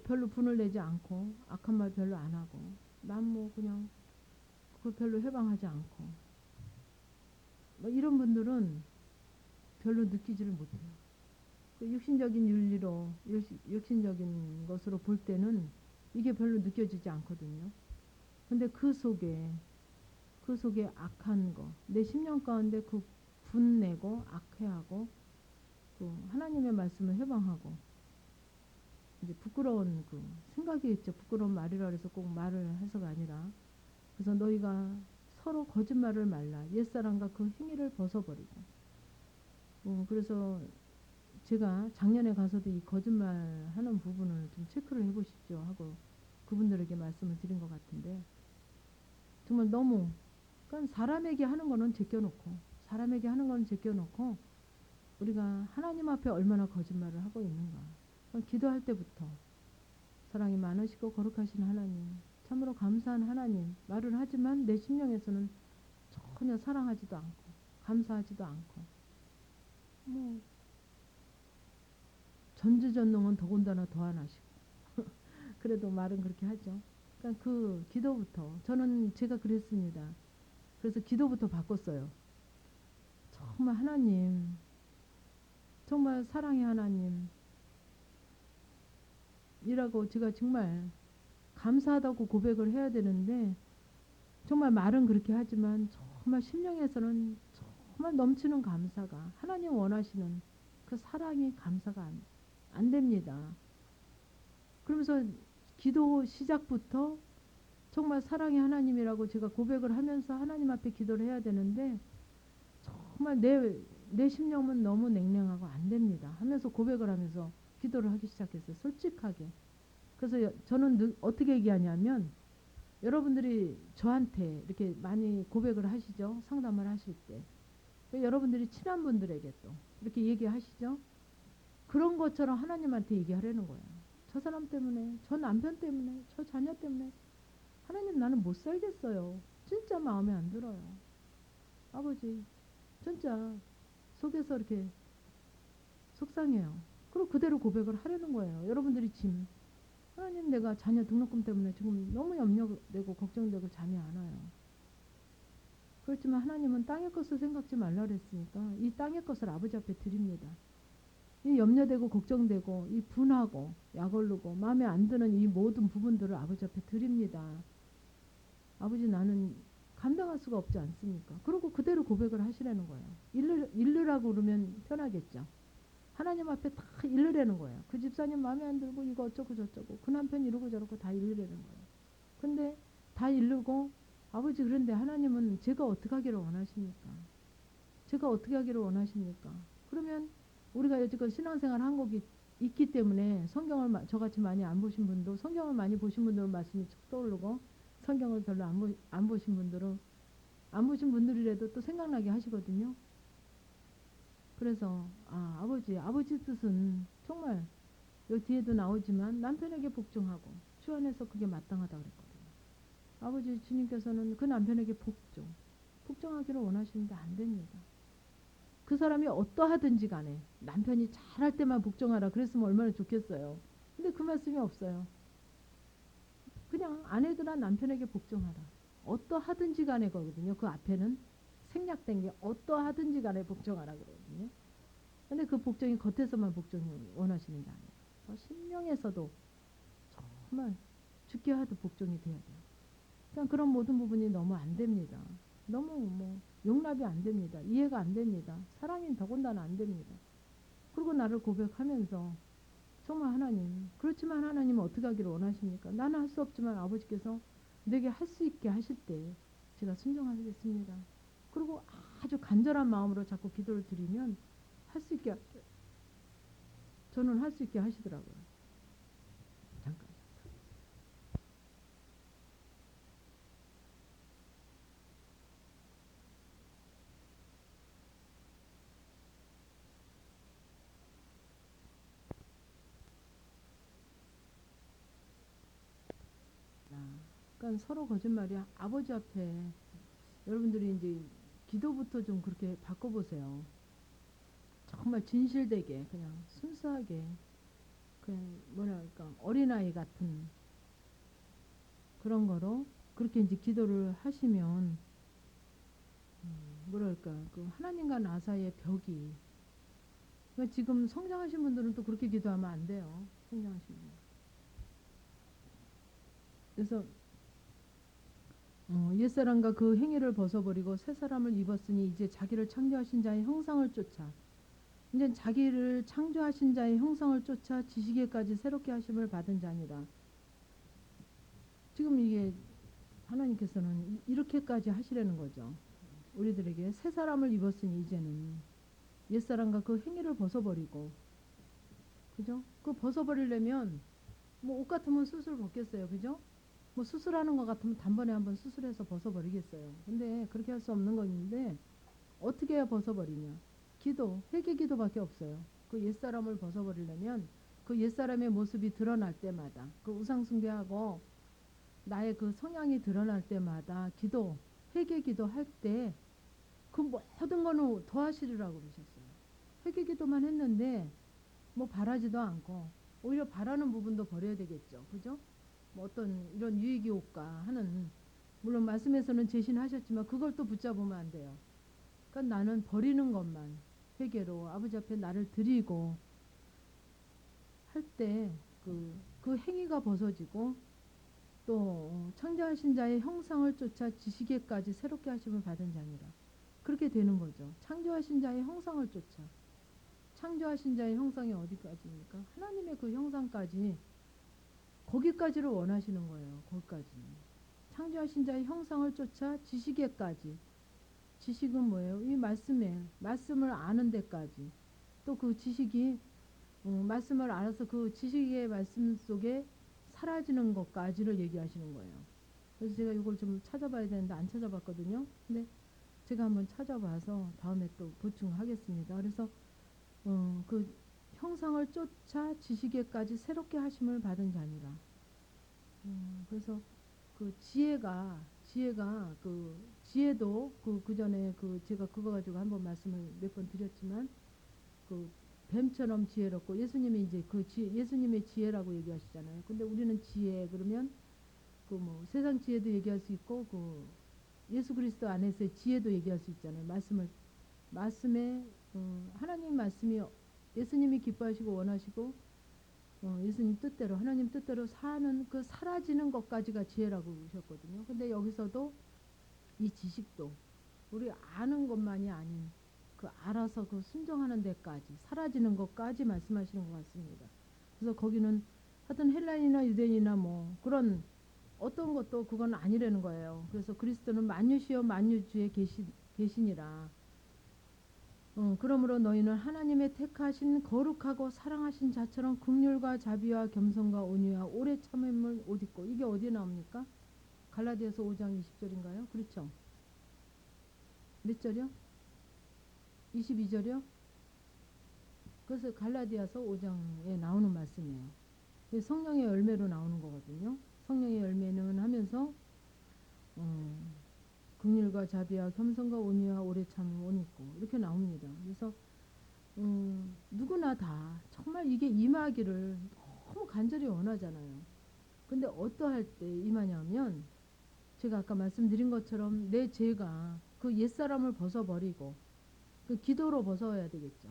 별로 분을 내지 않고 악한 말 별로 안 하고 난 뭐 그냥 그걸 별로 해방하지 않고 뭐 이런 분들은 별로 느끼지를 못해요. 그 육신적인 윤리로 육신적인 것으로 볼 때는 이게 별로 느껴지지 않거든요. 근데 그 속에 악한 거, 내 심령 가운데 그 분내고 악해하고 그 하나님의 말씀을 해방하고 이제 부끄러운 그 생각이겠죠. 부끄러운 말이라 그래서 꼭 말을 해서가 아니라 그래서 너희가 서로 거짓말을 말라. 옛사람과 그 행위를 벗어버리고 그래서 제가 작년에 가서도 이 거짓말 하는 부분을 좀 체크를 해보십시오 하고 그분들에게 말씀을 드린 것 같은데 정말 너무 그러니까 사람에게 하는 거는 제껴놓고 우리가 하나님 앞에 얼마나 거짓말을 하고 있는가. 기도할 때부터 사랑이 많으시고 거룩하신 하나님, 참으로 감사한 하나님 말을 하지만 내 심령에서는 전혀 사랑하지도 않고 감사하지도 않고 뭐 전지전능은 더군다나 더하나시고 그래도 말은 그렇게 하죠. 그러니까 그 기도부터 저는 제가 그랬습니다. 그래서 기도부터 바꿨어요. 정말 하나님, 정말 사랑의 하나님 이라고 제가 정말 감사하다고 고백을 해야 되는데 정말 말은 그렇게 하지만 정말 심령에서는 정말 넘치는 감사가 하나님 원하시는 그 사랑이 감사가 안 됩니다. 그러면서 기도 시작부터 정말 사랑의 하나님이라고 제가 고백을 하면서 하나님 앞에 기도를 해야 되는데 정말 내 심령은 너무 냉랭하고 안 됩니다. 하면서 고백을 하면서 기도를 하기 시작했어요. 솔직하게. 그래서 저는 어떻게 얘기하냐면 여러분들이 저한테 이렇게 많이 고백을 하시죠. 상담을 하실 때. 여러분들이 친한 분들에게 또 이렇게 얘기하시죠. 그런 것처럼 하나님한테 얘기하려는 거예요. 저 사람 때문에, 저 남편 때문에, 저 자녀 때문에 하나님 나는 못 살겠어요. 진짜 마음에 안 들어요. 아버지 진짜 속에서 이렇게 속상해요. 그리고 그대로 고백을 하려는 거예요. 여러분들이 짐 하나님 내가 자녀 등록금 때문에 지금 너무 염려되고 걱정되고 잠이 안 와요. 그렇지만 하나님은 땅의 것을 생각지 말라 그랬으니까 이 땅의 것을 아버지 앞에 드립니다. 이 염려되고 걱정되고 이 분하고 약올르고 마음에 안 드는 이 모든 부분들을 아버지 앞에 드립니다. 아버지 나는 감당할 수가 없지 않습니까? 그러고 그대로 고백을 하시라는 거예요. 일르라고 그러면 편하겠죠. 하나님 앞에 다 일르라는 거예요. 그 집사님 마음에 안 들고 이거 어쩌고 저쩌고 그 남편 이러고 저러고 다 일르라는 거예요. 근데 다 일르고 아버지 그런데 하나님은 제가 어떻게 하기를 원하십니까? 제가 어떻게 하기를 원하십니까? 그러면 우리가 여지껏 신앙생활 한 곡이 있기 때문에 성경을 저같이 많이 안 보신 분도 성경을 많이 보신 분들은 말씀이 쭉 떠오르고 성경을 별로 안 보신 분들은 안 보신 분들이라도 또 생각나게 하시거든요. 그래서 아버지 뜻은 정말 여기 뒤에도 나오지만 남편에게 복종하고 주 안에서 그게 마땅하다 그랬거든요. 아버지 주님께서는 그 남편에게 복종하기를 원하시는데 안 됩니다. 그 사람이 어떠하든지 간에 남편이 잘할 때만 복종하라 그랬으면 얼마나 좋겠어요. 근데 그 말씀이 없어요. 그냥 아내들아 남편에게 복종하라. 어떠하든지 간에 거거든요. 그 앞에는 생략된 게 어떠하든지 간에 복종하라 그러거든요. 근데 그 복종이 겉에서만 복종을 원하시는 게 아니에요. 심령에서도 정말 죽게 하듯 복종이 돼야 돼요. 그냥 그런 모든 부분이 너무 안 됩니다. 너무 용납이 안 됩니다. 이해가 안 됩니다. 사랑이 더군다나 안 됩니다. 그리고 나를 고백하면서 정말 하나님, 그렇지만 하나님은 어떻게 하기를 원하십니까? 나는 할 수 없지만 아버지께서 내게 할 수 있게 하실 때 제가 순종하겠습니다. 그리고 아주 간절한 마음으로 자꾸 기도를 드리면 할 수 있게 저는 할 수 있게 하시더라고요. 잠깐. 그러니까 서로 거짓말이 아버지 앞에 여러분들이 이제 기도부터 좀 그렇게 바꿔보세요. 정말 진실되게 그냥 순수하게 그냥 뭐랄까 어린아이 같은 그런 거로 그렇게 이제 기도를 하시면 뭐랄까 그 하나님과 나 사이의 벽이 그러니까 지금 성장하신 분들은 또 그렇게 기도하면 안 돼요. 성장하신 분. 그래서 옛사람과 그 행위를 벗어버리고 새 사람을 입었으니 이제 자기를 창조하신 자의 형상을 쫓아 이제 자기를 창조하신 자의 형상을 쫓아 지식에까지 새롭게 하심을 받은 자니라. 지금 이게 하나님께서는 이렇게까지 하시려는 거죠. 우리들에게 새 사람을 입었으니 이제는 옛사람과 그 행위를 벗어버리고 그죠? 그 벗어버리려면 뭐 옷 같으면 수술 벗겠어요. 그죠? 뭐 수술하는 것 같으면 단번에 한번 수술해서 벗어버리겠어요. 근데 그렇게 할 수 없는 건데 어떻게 해야 벗어버리냐? 기도, 회개 기도밖에 없어요. 그 옛사람을 벗어버리려면 그 옛사람의 모습이 드러날 때마다 그 우상 숭배하고 나의 그 성향이 드러날 때마다 기도, 회개 기도할 때 그 모든 거는 더하시리라고 그러셨어요. 회개 기도만 했는데 뭐 바라지도 않고 오히려 바라는 부분도 버려야 되겠죠. 그죠? 뭐 어떤 이런 유익이 올까 하는 물론 말씀에서는 제신하셨지만 그걸 또 붙잡으면 안 돼요. 그러니까 나는 버리는 것만 회개로 아버지 앞에 나를 드리고 할 때 그 행위가 벗어지고 또 창조하신 자의 형상을 쫓아 지식에까지 새롭게 하심을 받은 자니라. 그렇게 되는 거죠. 창조하신 자의 형상을 쫓아. 창조하신 자의 형상이 어디까지입니까? 하나님의 그 형상까지 거기까지를 원하시는 거예요. 거기까지. 창조하신 자의 형상을 쫓아 지식에까지. 지식은 뭐예요? 이 말씀을 아는 데까지. 또 그 지식이 말씀을 알아서 그 지식의 말씀 속에 사라지는 것까지를 얘기하시는 거예요. 그래서 제가 이걸 좀 찾아봐야 되는데 안 찾아봤거든요. 근데 제가 한번 찾아봐서 다음에 또 보충하겠습니다. 그래서 그 형상을 쫓아 지식에까지 새롭게 하심을 받은 자니라. 그래서 그 지혜가 그 지혜도 그 전에 그 제가 그거 가지고 한번 말씀을 몇 번 드렸지만 그 뱀처럼 지혜롭고 예수님이 이제 예수님의 지혜라고 얘기하시잖아요. 근데 우리는 지혜 그러면 그 뭐 세상 지혜도 얘기할 수 있고 그 예수 그리스도 안에서의 지혜도 얘기할 수 있잖아요. 말씀에 하나님 말씀이 예수님이 기뻐하시고 원하시고 예수님 뜻대로 하나님 뜻대로 사는 그 사라지는 것까지가 지혜라고 그러셨거든요. 근데 여기서도 이 지식도 우리 아는 것만이 아닌 그 알아서 그 순종하는 데까지 사라지는 것까지 말씀하시는 것 같습니다. 그래서 거기는 하여튼 헬라인이나 유대인이나 뭐 그런 어떤 것도 그건 아니라는 거예요. 그래서 그리스도는 만유시여 만유주의 계시니라. 그러므로 너희는 하나님의 택하신 거룩하고 사랑하신 자처럼 긍휼과 자비와 겸손과 온유와 오래 참음을 옷 입고 이게 어디에 나옵니까? 갈라디아서 5장 20절인가요? 그렇죠. 몇 절이요? 22절이요? 그래서 갈라디아서 5장에 나오는 말씀이에요. 성령의 열매로 나오는 거거든요. 성령의 열매는 하면서 긍휼과 자비와 겸손과 온유와 오래 참음 온 있고 이렇게 나옵니다. 그래서 누구나 다 정말 이게 임하기를 너무 간절히 원하잖아요. 근데 어떠할 때 임하냐면 제가 아까 말씀드린 것처럼 내 죄가 그 옛사람을 벗어버리고 그 기도로 벗어야 되겠죠.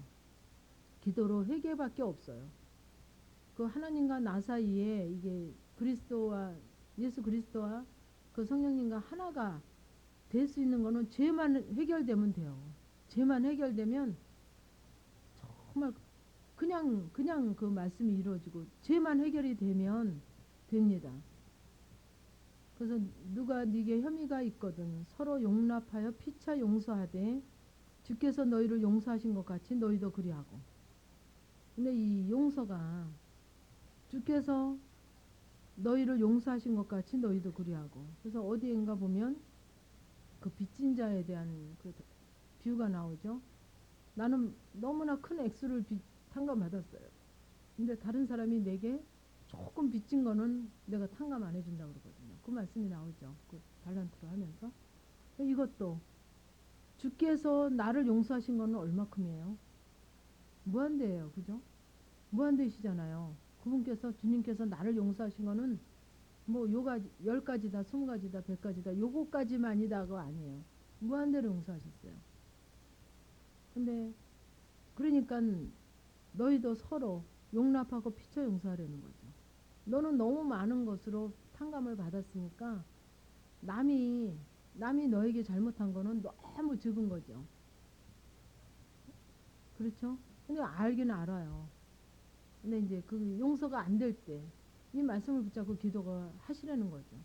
기도로 회개밖에 없어요. 그 하나님과 나 사이에 이게 그리스도와 예수 그리스도와 그 성령님과 하나가 될 수 있는 거는 죄만 해결되면 돼요. 죄만 해결되면 정말 그냥 그 말씀이 이루어지고 죄만 해결이 되면 됩니다. 그래서 누가 네게 혐의가 있거든 서로 용납하여 피차 용서하되 주께서 너희를 용서하신 것 같이 너희도 그리하고. 근데 이 용서가 주께서 너희를 용서하신 것 같이 너희도 그리하고. 그래서 어디인가 보면 그 빚진 자에 대한 그 비유가 나오죠. 나는 너무나 큰 액수를 탕감받았어요. 근데 다른 사람이 내게 조금 빚진 거는 내가 탕감 안 해준다고 그러거든요. 그 말씀이 나오죠. 그 달란트로 하면서. 이것도 주께서 나를 용서하신 거는 얼마큼이에요? 무한대예요. 그죠? 무한대시잖아요. 그분께서 주님께서 나를 용서하신 거는 뭐 요가지 10가지다 20가지다 100가지다 요거까지만이다가 아니에요. 무한대로 용서하셨어요. 근데 그러니까 너희도 서로 용납하고 피처 용서하려는 거죠. 너는 너무 많은 것으로 탕감을 받았으니까 남이 너에게 잘못한 거는 너무 적은 거죠. 그렇죠? 근데 알기는 알아요. 근데 이제 그 용서가 안 될 때 이 말씀을 붙잡고 기도가 하시라는 거죠.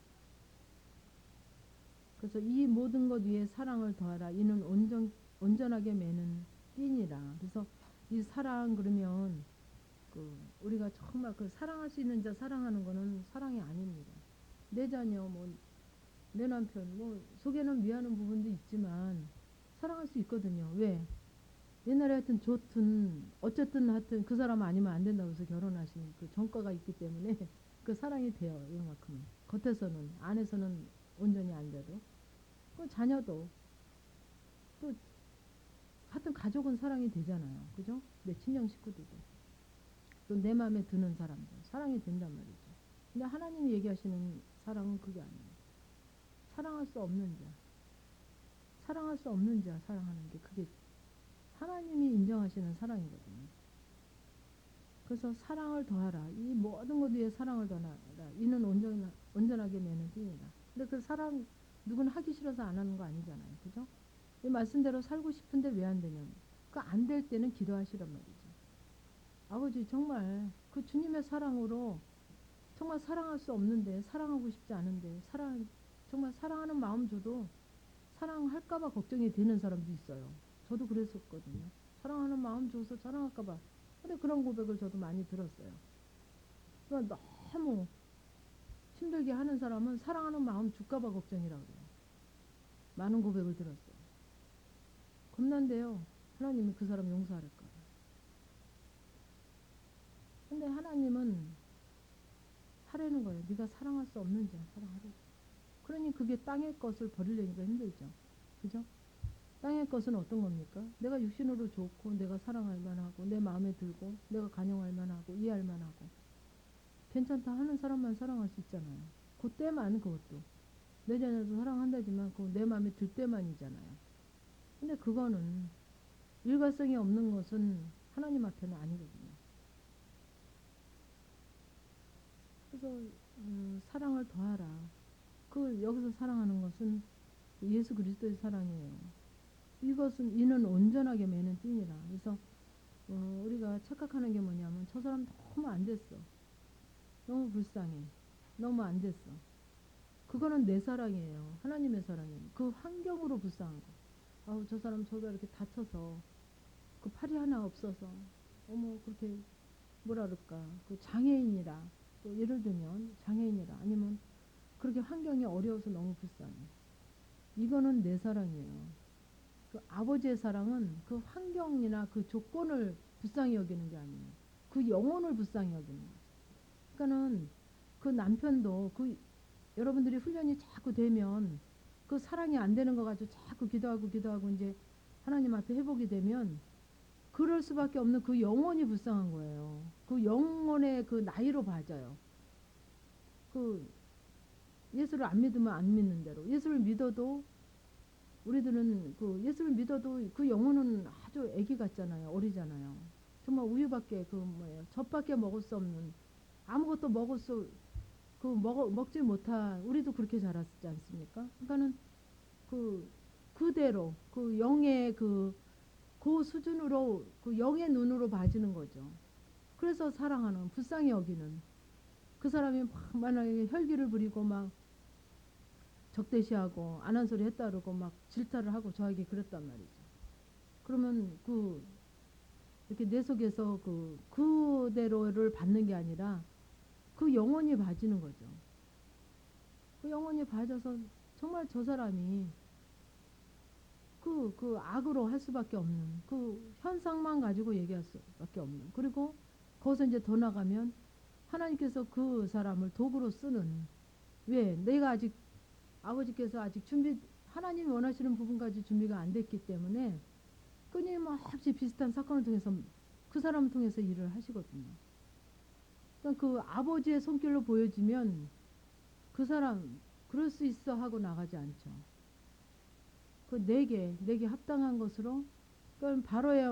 그래서 이 모든 것 위에 사랑을 더하라. 이는 온전하게 매는 띠니라. 그래서 이 사랑 그러면 그 우리가 정말 그 사랑할 수 있는 자 사랑하는 거는 사랑이 아닙니다. 내 자녀 뭐 내 남편 뭐 속에는 미안한 부분도 있지만 사랑할 수 있거든요. 왜? 옛날에 하여튼 좋든 어쨌든 하여튼 그 사람 아니면 안 된다고 해서 결혼하신 그 전과가 있기 때문에 그 사랑이 돼요. 이만큼은. 겉에서는 안에서는 온전히 안 돼도. 그 자녀도 또 하여튼 가족은 사랑이 되잖아요. 그죠? 내 친정 식구들도. 또 내 마음에 드는 사람들 사랑이 된단 말이죠. 근데 하나님이 얘기하시는 사랑은 그게 아니에요. 사랑할 수 없는 자. 사랑할 수 없는 자 사랑하는 게 그게 하나님이 인정하시는 사랑이거든요. 그래서 사랑을 더하라. 이 모든 것 위에 사랑을 더하라. 이는 온전하게 매는 띠니라. 근데 그 사랑 누구는 하기 싫어서 안 하는 거 아니잖아요. 그죠? 이 말씀대로 살고 싶은데 왜 안 되냐면 그 안 될 때는 기도하시란 말이죠. 아버지 정말 그 주님의 사랑으로 정말 사랑할 수 없는데 사랑하고 싶지 않은데 정말 사랑하는 마음 줘도 사랑할까봐 걱정이 되는 사람도 있어요. 저도 그랬었거든요. 사랑하는 마음 줘서 사랑할까봐. 근데 그런 고백을 저도 많이 들었어요. 그러니까 너무 힘들게 하는 사람은 사랑하는 마음 줄까봐 걱정이라고 그래요. 많은 고백을 들었어요. 겁난데요. 하나님이 그 사람 용서하랄까. 근데 하나님은 하라는 거예요. 네가 사랑할 수 없는 자 사랑하라. 그러니 그게 땅의 것을 버리려니까 힘들죠. 그죠? 땅의 것은 어떤 겁니까? 내가 육신으로 좋고 내가 사랑할 만하고 내 마음에 들고 내가 간용할 만하고 이해할 만하고 괜찮다 하는 사람만 사랑할 수 있잖아요. 그때만 그것도 내 자녀도 사랑한다지만 그 내 마음에 들 때만이잖아요. 근데 그거는 일관성이 없는 것은 하나님 앞에는 아니거든요. 그래서 사랑을 더하라. 그 여기서 사랑하는 것은 예수 그리스도의 사랑이에요. 이것은 이는 온전하게 매는 띠니라. 그래서 우리가 착각하는 게 뭐냐면 저 사람 너무 안 됐어. 너무 불쌍해. 너무 안 됐어. 그거는 내 사랑이에요. 하나님의 사랑이에요. 그 환경으로 불쌍한 거. 아우 저 사람 저도 이렇게 다쳐서 그 팔이 하나 없어서 어머 그렇게 뭐라 그럴까 그 장애인이라 또 예를 들면 장애인이라 아니면 그렇게 환경이 어려워서 너무 불쌍해. 이거는 내 사랑이에요. 그 아버지의 사랑은 그 환경이나 그 조건을 불쌍히 여기는 게 아니에요. 그 영혼을 불쌍히 여기는 거죠. 그러니까는 그 남편도 그 여러분들이 훈련이 자꾸 되면 그 사랑이 안 되는 거 가지고 자꾸 기도하고 이제 하나님 앞에 회복이 되면 그럴 수밖에 없는 그 영혼이 불쌍한 거예요. 그 영혼의 그 나이로 봐져요. 그 예수를 안 믿으면 안 믿는 대로 예수를 믿어도 우리들은 그 예수를 믿어도 그 영혼은 아주 아기 같잖아요. 어리잖아요. 정말 우유밖에 그 뭐예요. 젖밖에 먹을 수 없는 아무것도 먹지 못한 우리도 그렇게 자랐지 않습니까? 그러니까는 그 그대로 그 영의 그 수준으로 그 영의 눈으로 봐지는 거죠. 그래서 사랑하는 불쌍히 여기는 그 사람이 막 만약에 혈기를 부리고 막 적대시하고 안 한 소리 했다 그러고 막 질타를 하고 저에게 그랬단 말이죠. 그러면 그 이렇게 내 속에서 그대로를 받는 게 아니라 그 영혼이 봐지는 거죠. 그 영혼이 봐져서 정말 저 사람이 그 악으로 할 수밖에 없는 그 현상만 가지고 얘기할 수밖에 없는 그리고 거기서 이제 더 나가면 하나님께서 그 사람을 도구로 쓰는 왜 내가 아직 아버지께서 아직 하나님이 원하시는 부분까지 준비가 안 됐기 때문에 끊임없이 비슷한 사건을 통해서 그 사람을 통해서 일을 하시거든요. 그러니까 그 아버지의 손길로 보여지면 그 사람 그럴 수 있어 하고 나가지 않죠. 그 내게 합당한 것으로 그러니까 바로의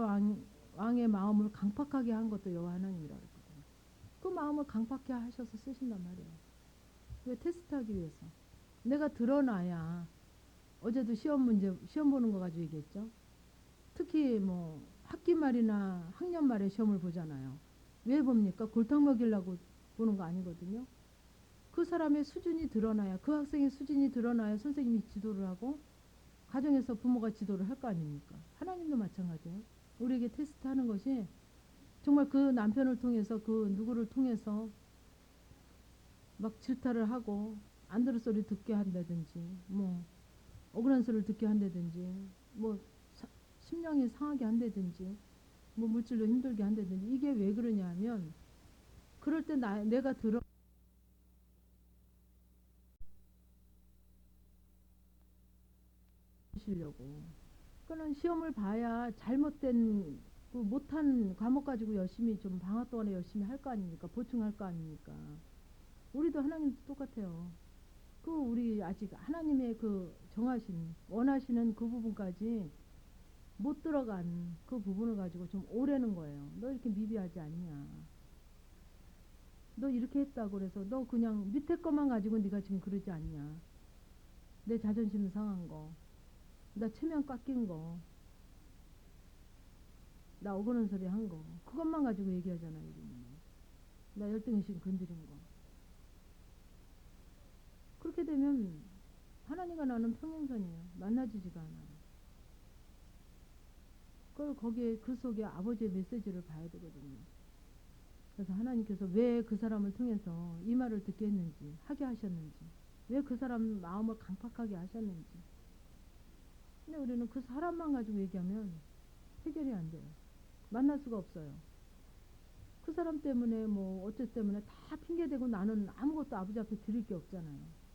왕의 마음을 강팍하게 한 것도 여호와 하나님이라고 했거든요. 그 마음을 강팍하게 하셔서 쓰신단 말이에요. 왜 테스트하기 위해서. 내가 드러나야 어제도 시험 보는 거 가지고 얘기했죠. 특히 뭐 학기 말이나 학년 말에 시험을 보잖아요. 왜 봅니까? 골탕 먹이려고 보는 거 아니거든요. 그 사람의 수준이 드러나야 그 학생의 수준이 드러나야 선생님이 지도를 하고 가정에서 부모가 지도를 할 거 아닙니까? 하나님도 마찬가지예요. 우리에게 테스트하는 것이 정말 그 남편을 통해서 그 누구를 통해서 막 질타를 하고 안 들을 소리 듣게 한다든지 뭐 억울한 소리를 듣게 한다든지 뭐 심령이 상하게 한다든지 뭐 물질로 힘들게 한다든지 이게 왜 그러냐 하면 그럴 때 내가 들어주시려고 그는 시험을 봐야 잘못된 그 못한 과목 가지고 열심히 좀 방학 동안에 열심히 할 거 아닙니까? 보충할 거 아닙니까? 우리도 하나님도 똑같아요. 그 우리 아직 하나님의 그 정하신 원하시는 그 부분까지 못 들어간 그 부분을 가지고 좀 오래는 거예요. 너 이렇게 미비하지 않냐? 너 이렇게 했다고 그래서 너 그냥 밑에 것만 가지고 네가 지금 그러지 않냐? 내 자존심 상한 거, 나 체면 깎인 거, 나 억울한 소리 한 거, 그것만 가지고 얘기하잖아 요즘은. 나 열등의식 건드린 거. 그렇게 되면 하나님과 나는 평행선이에요. 만나지지가 않아요. 그걸 거기에 그 속에 아버지의 메시지를 봐야 되거든요. 그래서 하나님께서 왜 그 사람을 통해서 이 말을 듣게 했는지, 하게 하셨는지, 왜 그 사람 마음을 강팍하게 하셨는지. 근데 우리는 그 사람만 가지고 얘기하면 해결이 안 돼요. 만날 수가 없어요. 그 사람 때문에 뭐 어째 때문에 다 핑계대고 나는 아무것도 아버지 앞에 드릴 게 없잖아요.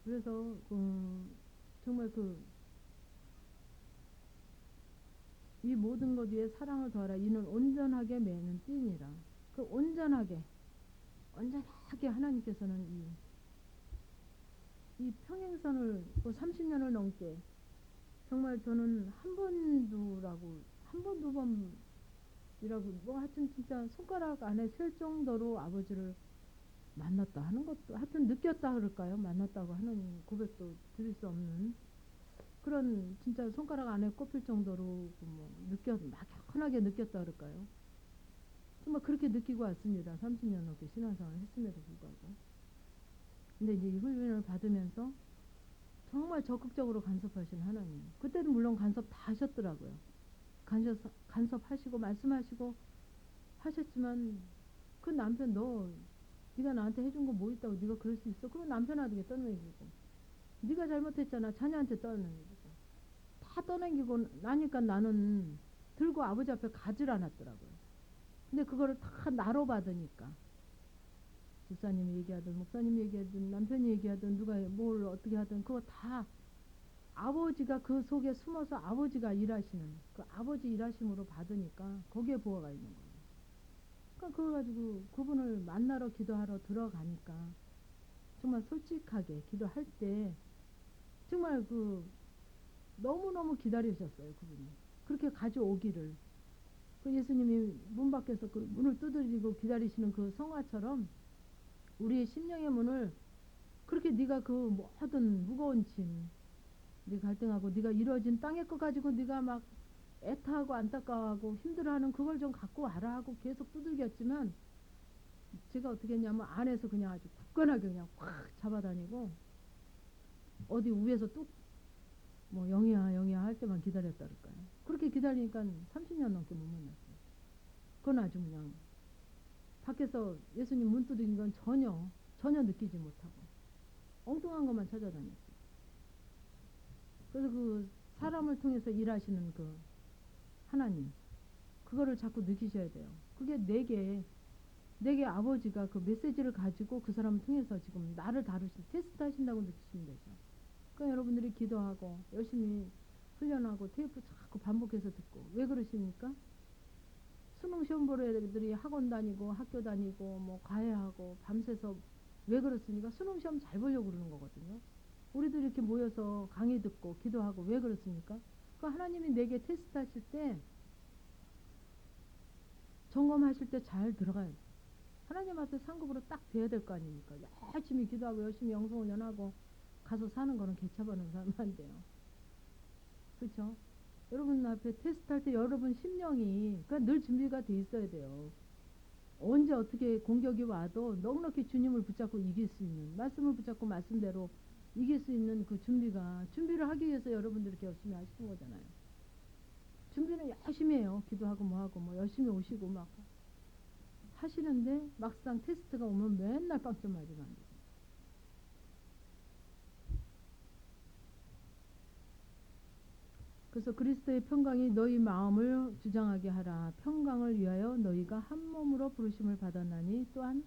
그래서 정말 이 모든 것 위에 사랑을 더하라. 이는 온전하게 매는 띠니라. 그 온전하게 하나님께서는 이 평행선을 30년을 넘게 정말 저는 한 번, 두 번이라고 뭐 하여튼 진짜 손가락 안에 셀 정도로 아버지를 만났다 하는 것도 하여튼 느꼈다 그럴까요? 만났다고 하는 고백도 드릴 수 없는 그런 진짜 손가락 안에 꼽힐 정도로 그뭐 막연하게 느꼈다 그럴까요? 정말 그렇게 느끼고 왔습니다. 30년 넘게 신앙생활을 했음에도 불구하고. 근데 이제 이 훈련을 받으면서 정말 적극적으로 간섭하신 하나님. 그때도 물론 간섭 다 하셨더라고요. 간섭하시고 말씀하시고 하셨지만 그 남편 너 네가 나한테 해준 거 뭐 있다고 네가 그럴 수 있어? 그럼 남편한테 떠넘기고 네가 잘못했잖아. 자녀한테 떠넘기고. 다 떠넘기고 나니까 나는 들고 아버지 앞에 가질 않았더라고요. 근데 그거를 다 나로 받으니까 집사님이 얘기하든 목사님이 얘기하든 남편이 얘기하든 누가 뭘 어떻게 하든 그거 다 아버지가 그 속에 숨어서 아버지가 일하시는 그 아버지 일하심으로 받으니까 거기에 보호가 있는 거예요. 그러니까 그거 가지고 그분을 만나러 기도하러 들어가니까 정말 솔직하게 기도할 때 정말 그 너무너무 기다리셨어요. 그분이 그렇게 가져오기를. 그 예수님이 문 밖에서 그 문을 두드리고 기다리시는 그 성화처럼 우리의 심령의 문을 그렇게 네가 그 모든 무거운 짐, 네가 갈등하고 네가 이루어진 땅의 것 가지고 네가 막 애타하고 안타까워하고 힘들어하는 그걸 좀 갖고 와라 하고 계속 두들겼지만 제가 어떻게 했냐면 안에서 그냥 아주 굳건하게 그냥 확 잡아다니고 어디 위에서 뚝 뭐 영이야 영이야 할 때만 기다렸다 그럴까요? 그렇게 기다리니까 30년 넘게 못 만났어요. 그건 아주 그냥 밖에서 예수님 문 두드린 건 전혀 느끼지 못하고 엉뚱한 것만 찾아다녔어요. 그래서 그 사람을 통해서 일하시는 그 하나님 그거를 자꾸 느끼셔야 돼요. 그게 내게 아버지가 그 메시지를 가지고 그 사람을 통해서 지금 나를 다루신 테스트 하신다고 느끼시면 되죠. 그러니까 여러분들이 기도하고 열심히 훈련하고 테이프 자꾸 반복해서 듣고 왜 그러십니까? 수능 시험 보러 애들이 학원 다니고 학교 다니고 뭐 과외하고 밤새서 왜 그렇습니까? 수능 시험 잘 보려고 그러는 거거든요. 우리도 이렇게 모여서 강의 듣고 기도하고 왜 그렇습니까? 그 하나님이 내게 테스트 하실 때 점검하실 때 잘 들어가야 돼. 하나님 앞에 상급으로 딱 돼야 될 거 아닙니까? 열심히 기도하고 열심히 영성훈련하고 가서 사는 거는 개차반은 사면 안 돼요. 그렇죠? 여러분 앞에 테스트할 때 여러분 심령이 그러니까 늘 준비가 돼 있어야 돼요. 언제 어떻게 공격이 와도 넉넉히 주님을 붙잡고 이길 수 있는 말씀을 붙잡고 말씀대로 이길 수 있는 그 준비를 하기 위해서 여러분들이 이렇게 열심히 하시는 거잖아요. 준비는 열심히 해요. 기도하고 뭐하고 뭐 열심히 오시고 막 하시는데 막상 테스트가 오면 맨날 빵점 맞으면 안 돼요. 그래서 그리스도의 평강이 너희 마음을 주장하게 하라. 평강을 위하여 너희가 한 몸으로 부르심을 받았나니 또한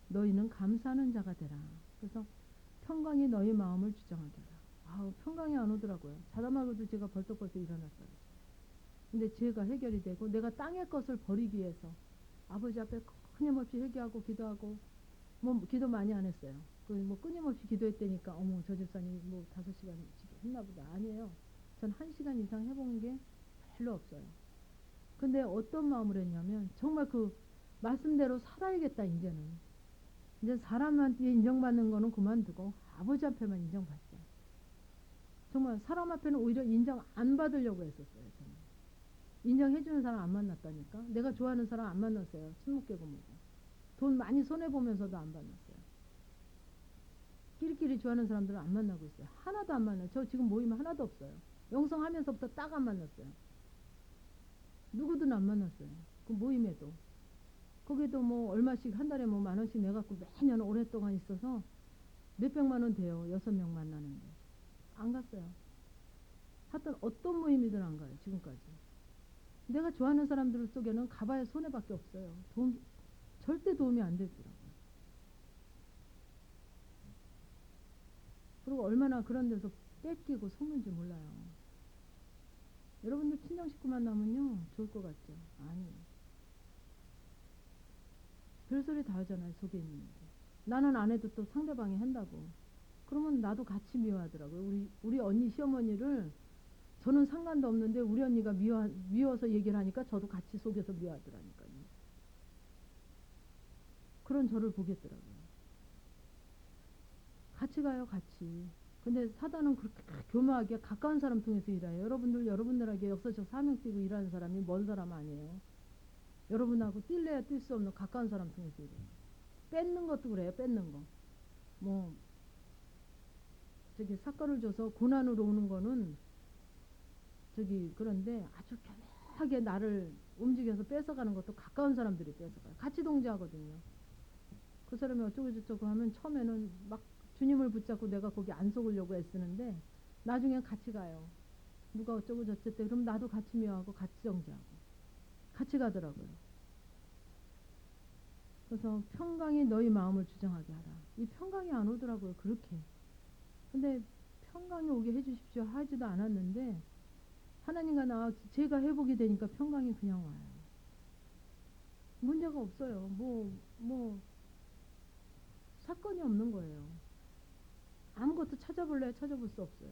너희는 감사하는 자가 되라. 그래서 평강이 너희 마음을 주장하게 하라. 아우 평강이 안 오더라고요. 자다 말고도 제가 벌떡벌떡 일어났어요. 근데 죄가 해결이 되고 내가 땅의 것을 버리기 위해서 아버지 앞에 끊임없이 회개하고 기도하고 뭐 기도 많이 안 했어요. 그 뭐 끊임없이 기도했다니까 어머 저 집사님 뭐 5시간 했나 보다. 아니에요. 전 1시간 이상 해본 게 별로 없어요. 근데 어떤 마음을 했냐면 정말 그 말씀대로 살아야겠다 이제는. 이제 사람한테 인정받는 거는 그만두고 아버지 앞에만 인정받자. 정말 사람 앞에는 오히려 인정 안 받으려고 했었어요. 저는. 인정해주는 사람 안 만났다니까. 내가 좋아하는 사람 안 만났어요. 침묵계고 뭐고. 돈 많이 손해보면서도 안 만났어요. 끼리끼리 좋아하는 사람들은 안 만나고 있어요. 하나도 안 만나요. 저 지금 모임 하나도 없어요. 영성하면서부터 딱 안 만났어요. 누구든 안 만났어요. 그 모임에도. 거기도 뭐 얼마씩 한 달에 뭐 10,000원씩 내갖고 매년 오랫동안 있어서 몇백만 원 돼요. 6명 만나는데. 안 갔어요. 하여튼 어떤 모임이든 안 가요. 지금까지. 내가 좋아하는 사람들 속에는 가봐야 손해밖에 없어요. 절대 도움이 안 되더라고요. 그리고 얼마나 그런 데서 뺏기고 속는지 몰라요. 여러분들 친정 식구 만나면요. 좋을 것 같죠? 아니에요. 별소리 다 하잖아요. 속에 있는데. 나는 안 해도 또 상대방이 한다고. 그러면 나도 같이 미워하더라고요. 우리 언니 시어머니를 저는 상관도 없는데 우리 언니가 미워서 얘기를 하니까 저도 같이 속에서 미워하더라니까요. 그런 저를 보겠더라고요. 같이 가요, 같이. 근데 사단은 그렇게 교묘하게 가까운 사람 통해서 일해요. 여러분들에게 역사적 사명 띠고 일하는 사람이 먼 사람 아니에요. 여러분하고 뛸래야 뛸 수 없는 가까운 사람 통해서 일해요. 뺏는 것도 그래요, 뺏는 거. 뭐, 저기 사건을 줘서 고난으로 오는 거는 그런데 아주 교묘하게 나를 움직여서 뺏어가는 것도 가까운 사람들이 뺏어가요. 같이 동조하거든요. 그 사람이 어쩌고 저쩌고 하면 처음에는 막 주님을 붙잡고 내가 거기 안 속으려고 애쓰는데 나중에 같이 가요. 누가 어쩌고 저쩌대 그럼 나도 같이 미워하고 같이 정죄하고 같이 가더라고요. 그래서 평강이 너희 마음을 주장하게 하라. 이 평강이 안 오더라고요. 그렇게. 근데 평강이 오게 해주십시오 하지도 않았는데 하나님과 나 제가 회복이 되니까 평강이 그냥 와요. 문제가 없어요. 뭐 사건이 없는 거예요. 아무것도 찾아볼래야 찾아볼 수 없어요.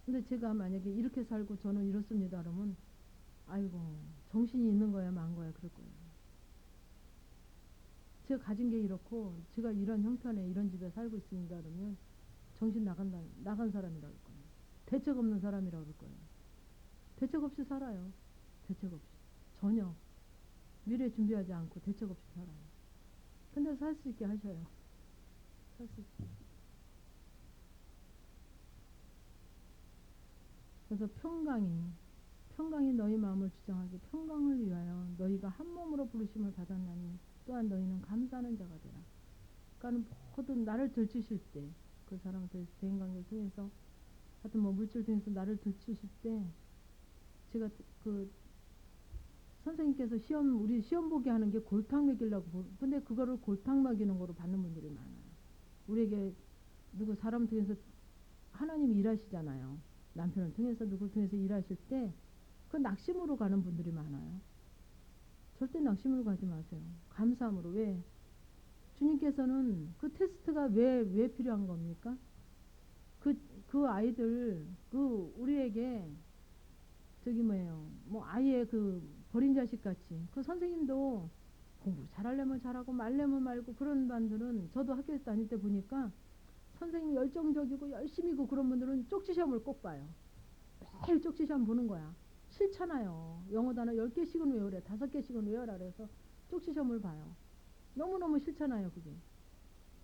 근데 제가 만약에 이렇게 살고 저는 이렇습니다 그러면 아이고 정신이 있는 거야 만 거야 그럴 거예요. 제가 가진 게 이렇고 제가 이런 형편에 이런 집에 살고 있습니다 그러면 정신 나간 사람이라고 할 거예요. 대책 없는 사람이라고 할 거예요. 대책 없이 살아요. 대책 없이. 전혀 미래 준비하지 않고 대책 없이 살아요. 근데 살 수 있게 하셔요. 살 수 있게. 그래서 평강이 너희 마음을 주장하게 평강을 위하여 너희가 한 몸으로 부르심을 받았나니 또한 너희는 감사하는 자가 되라. 그러니까 모든 나를 들추실 때 그 사람한테 대인관계를 통해서 하여튼 뭐 물질 통해서 나를 들추실 때 제가 그 선생님께서 우리 시험 보게 하는 게 골탕 먹이려고 근데 그거를 골탕 먹이는 거로 받는 분들이 많아요. 우리에게 누구 사람 통해서 하나님이 일하시잖아요. 남편을 통해서 누구를 통해서 일하실 때 그 낙심으로 가는 분들이 많아요. 절대 낙심으로 가지 마세요. 감사함으로. 왜? 주님께서는 그 테스트가 왜 필요한 겁니까? 그 아이들, 우리에게, 저기 뭐예요. 뭐 아예 그 버린 자식 같이. 그 선생님도 공부 잘하려면 잘하고 말려면 말고 그런 반들은 저도 학교에서 다닐 때 보니까 선생님 열정적이고 열심히고 그런 분들은 쪽지 시험을 꼭 봐요. 매일 쪽지 시험 보는 거야. 싫잖아요. 영어 단어 10개씩은 외우래. 5개씩은 외워라 그래서 쪽지 시험을 봐요. 너무너무 싫잖아요, 그게.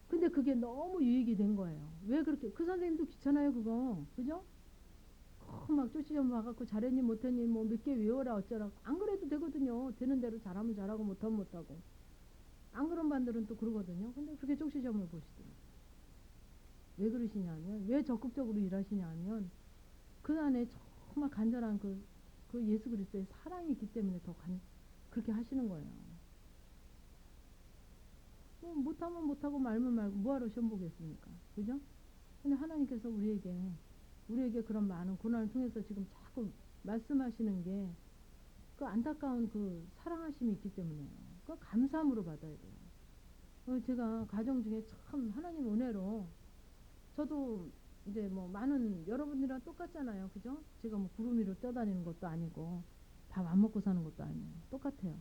근데 그게 너무 유익이 된 거예요. 왜 그렇게, 그 선생님도 귀찮아요, 그거. 그죠? 막 쪽지 시험 봐갖고 잘했니, 못했니, 뭐 몇 개 외워라, 어쩌라. 안 그래도 되거든요. 되는 대로 잘하면 잘하고, 못하면 못하고. 안 그런 반들은 또 그러거든요. 근데 그렇게 쪽지 시험을 보시더라고요. 왜 그러시냐면, 왜 적극적으로 일하시냐면, 그 안에 정말 간절한 그 예수 그리스도의 사랑이 있기 때문에 그렇게 하시는 거예요. 못하면 못하고 말면 말고 뭐하러 시험 보겠습니까? 그죠? 근데 하나님께서 우리에게 그런 많은 고난을 통해서 지금 자꾸 말씀하시는 게 그 안타까운 그 사랑하심이 있기 때문에요. 그 감사함으로 받아야 돼요. 제가 가정 중에 참 하나님 은혜로 저도 이제 뭐 많은 여러분들이랑 똑같잖아요. 그죠? 제가 뭐 구름 위로 떠다니는 것도 아니고 밥 안 먹고 사는 것도 아니에요. 똑같아요.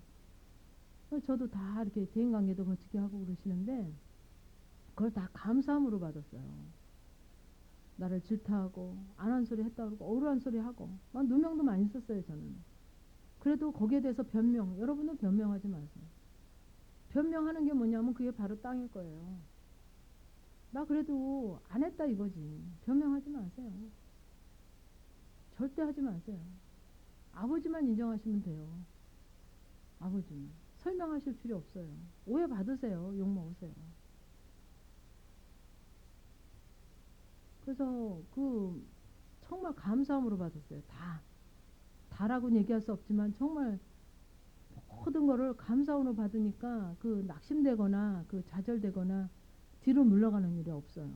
저도 다 이렇게 대인관계도 거치게 하고 그러시는데 그걸 다 감사함으로 받았어요. 나를 질타하고 안 한 소리 했다 그러고 억울한 소리 하고 막 누명도 많이 썼어요 저는. 그래도 거기에 대해서 여러분은 변명하지 마세요. 변명하는 게 뭐냐면 그게 바로 땅일 거예요. 나 그래도 안 했다 이거지. 변명하지 마세요. 절대 하지 마세요. 아버지만 인정하시면 돼요. 아버지만. 설명하실 필요 없어요. 오해 받으세요. 욕 먹으세요. 그래서 정말 감사함으로 받았어요. 다라고는 얘기할 수 없지만 정말 모든 거를 감사함으로 받으니까 그 낙심되거나 그 좌절되거나 뒤로 물러가는 일이 없어요.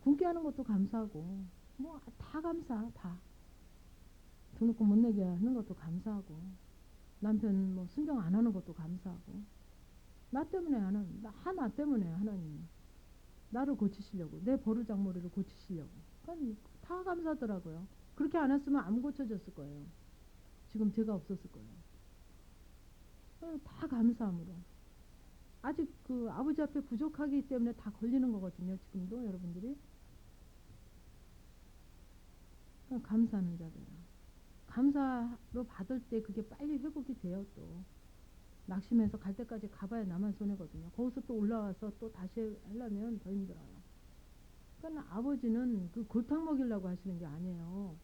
굶게 하는 것도 감사하고 뭐 다 감사 다. 등록금 못 내게 하는 것도 감사하고 남편 뭐 순정 안 하는 것도 감사하고 나 때문에 나 때문에 하나님이 나를 고치시려고 내 버르장머리를 고치시려고 그러니까 다 감사하더라고요. 그렇게 안 했으면 안 고쳐졌을 거예요. 지금 제가 없었을 거예요. 다 감사함으로. 아직 그 아버지 앞에 부족하기 때문에 다 걸리는 거거든요. 지금도 여러분들이. 감사하는 자들아. 감사로 받을 때 그게 빨리 회복이 돼요 또. 낙심해서 갈 때까지 가봐야 나만 손해거든요. 거기서 또 올라와서 또 다시 하려면 더 힘들어요. 그러니까 아버지는 그 골탕 먹이려고 하시는 게 아니에요.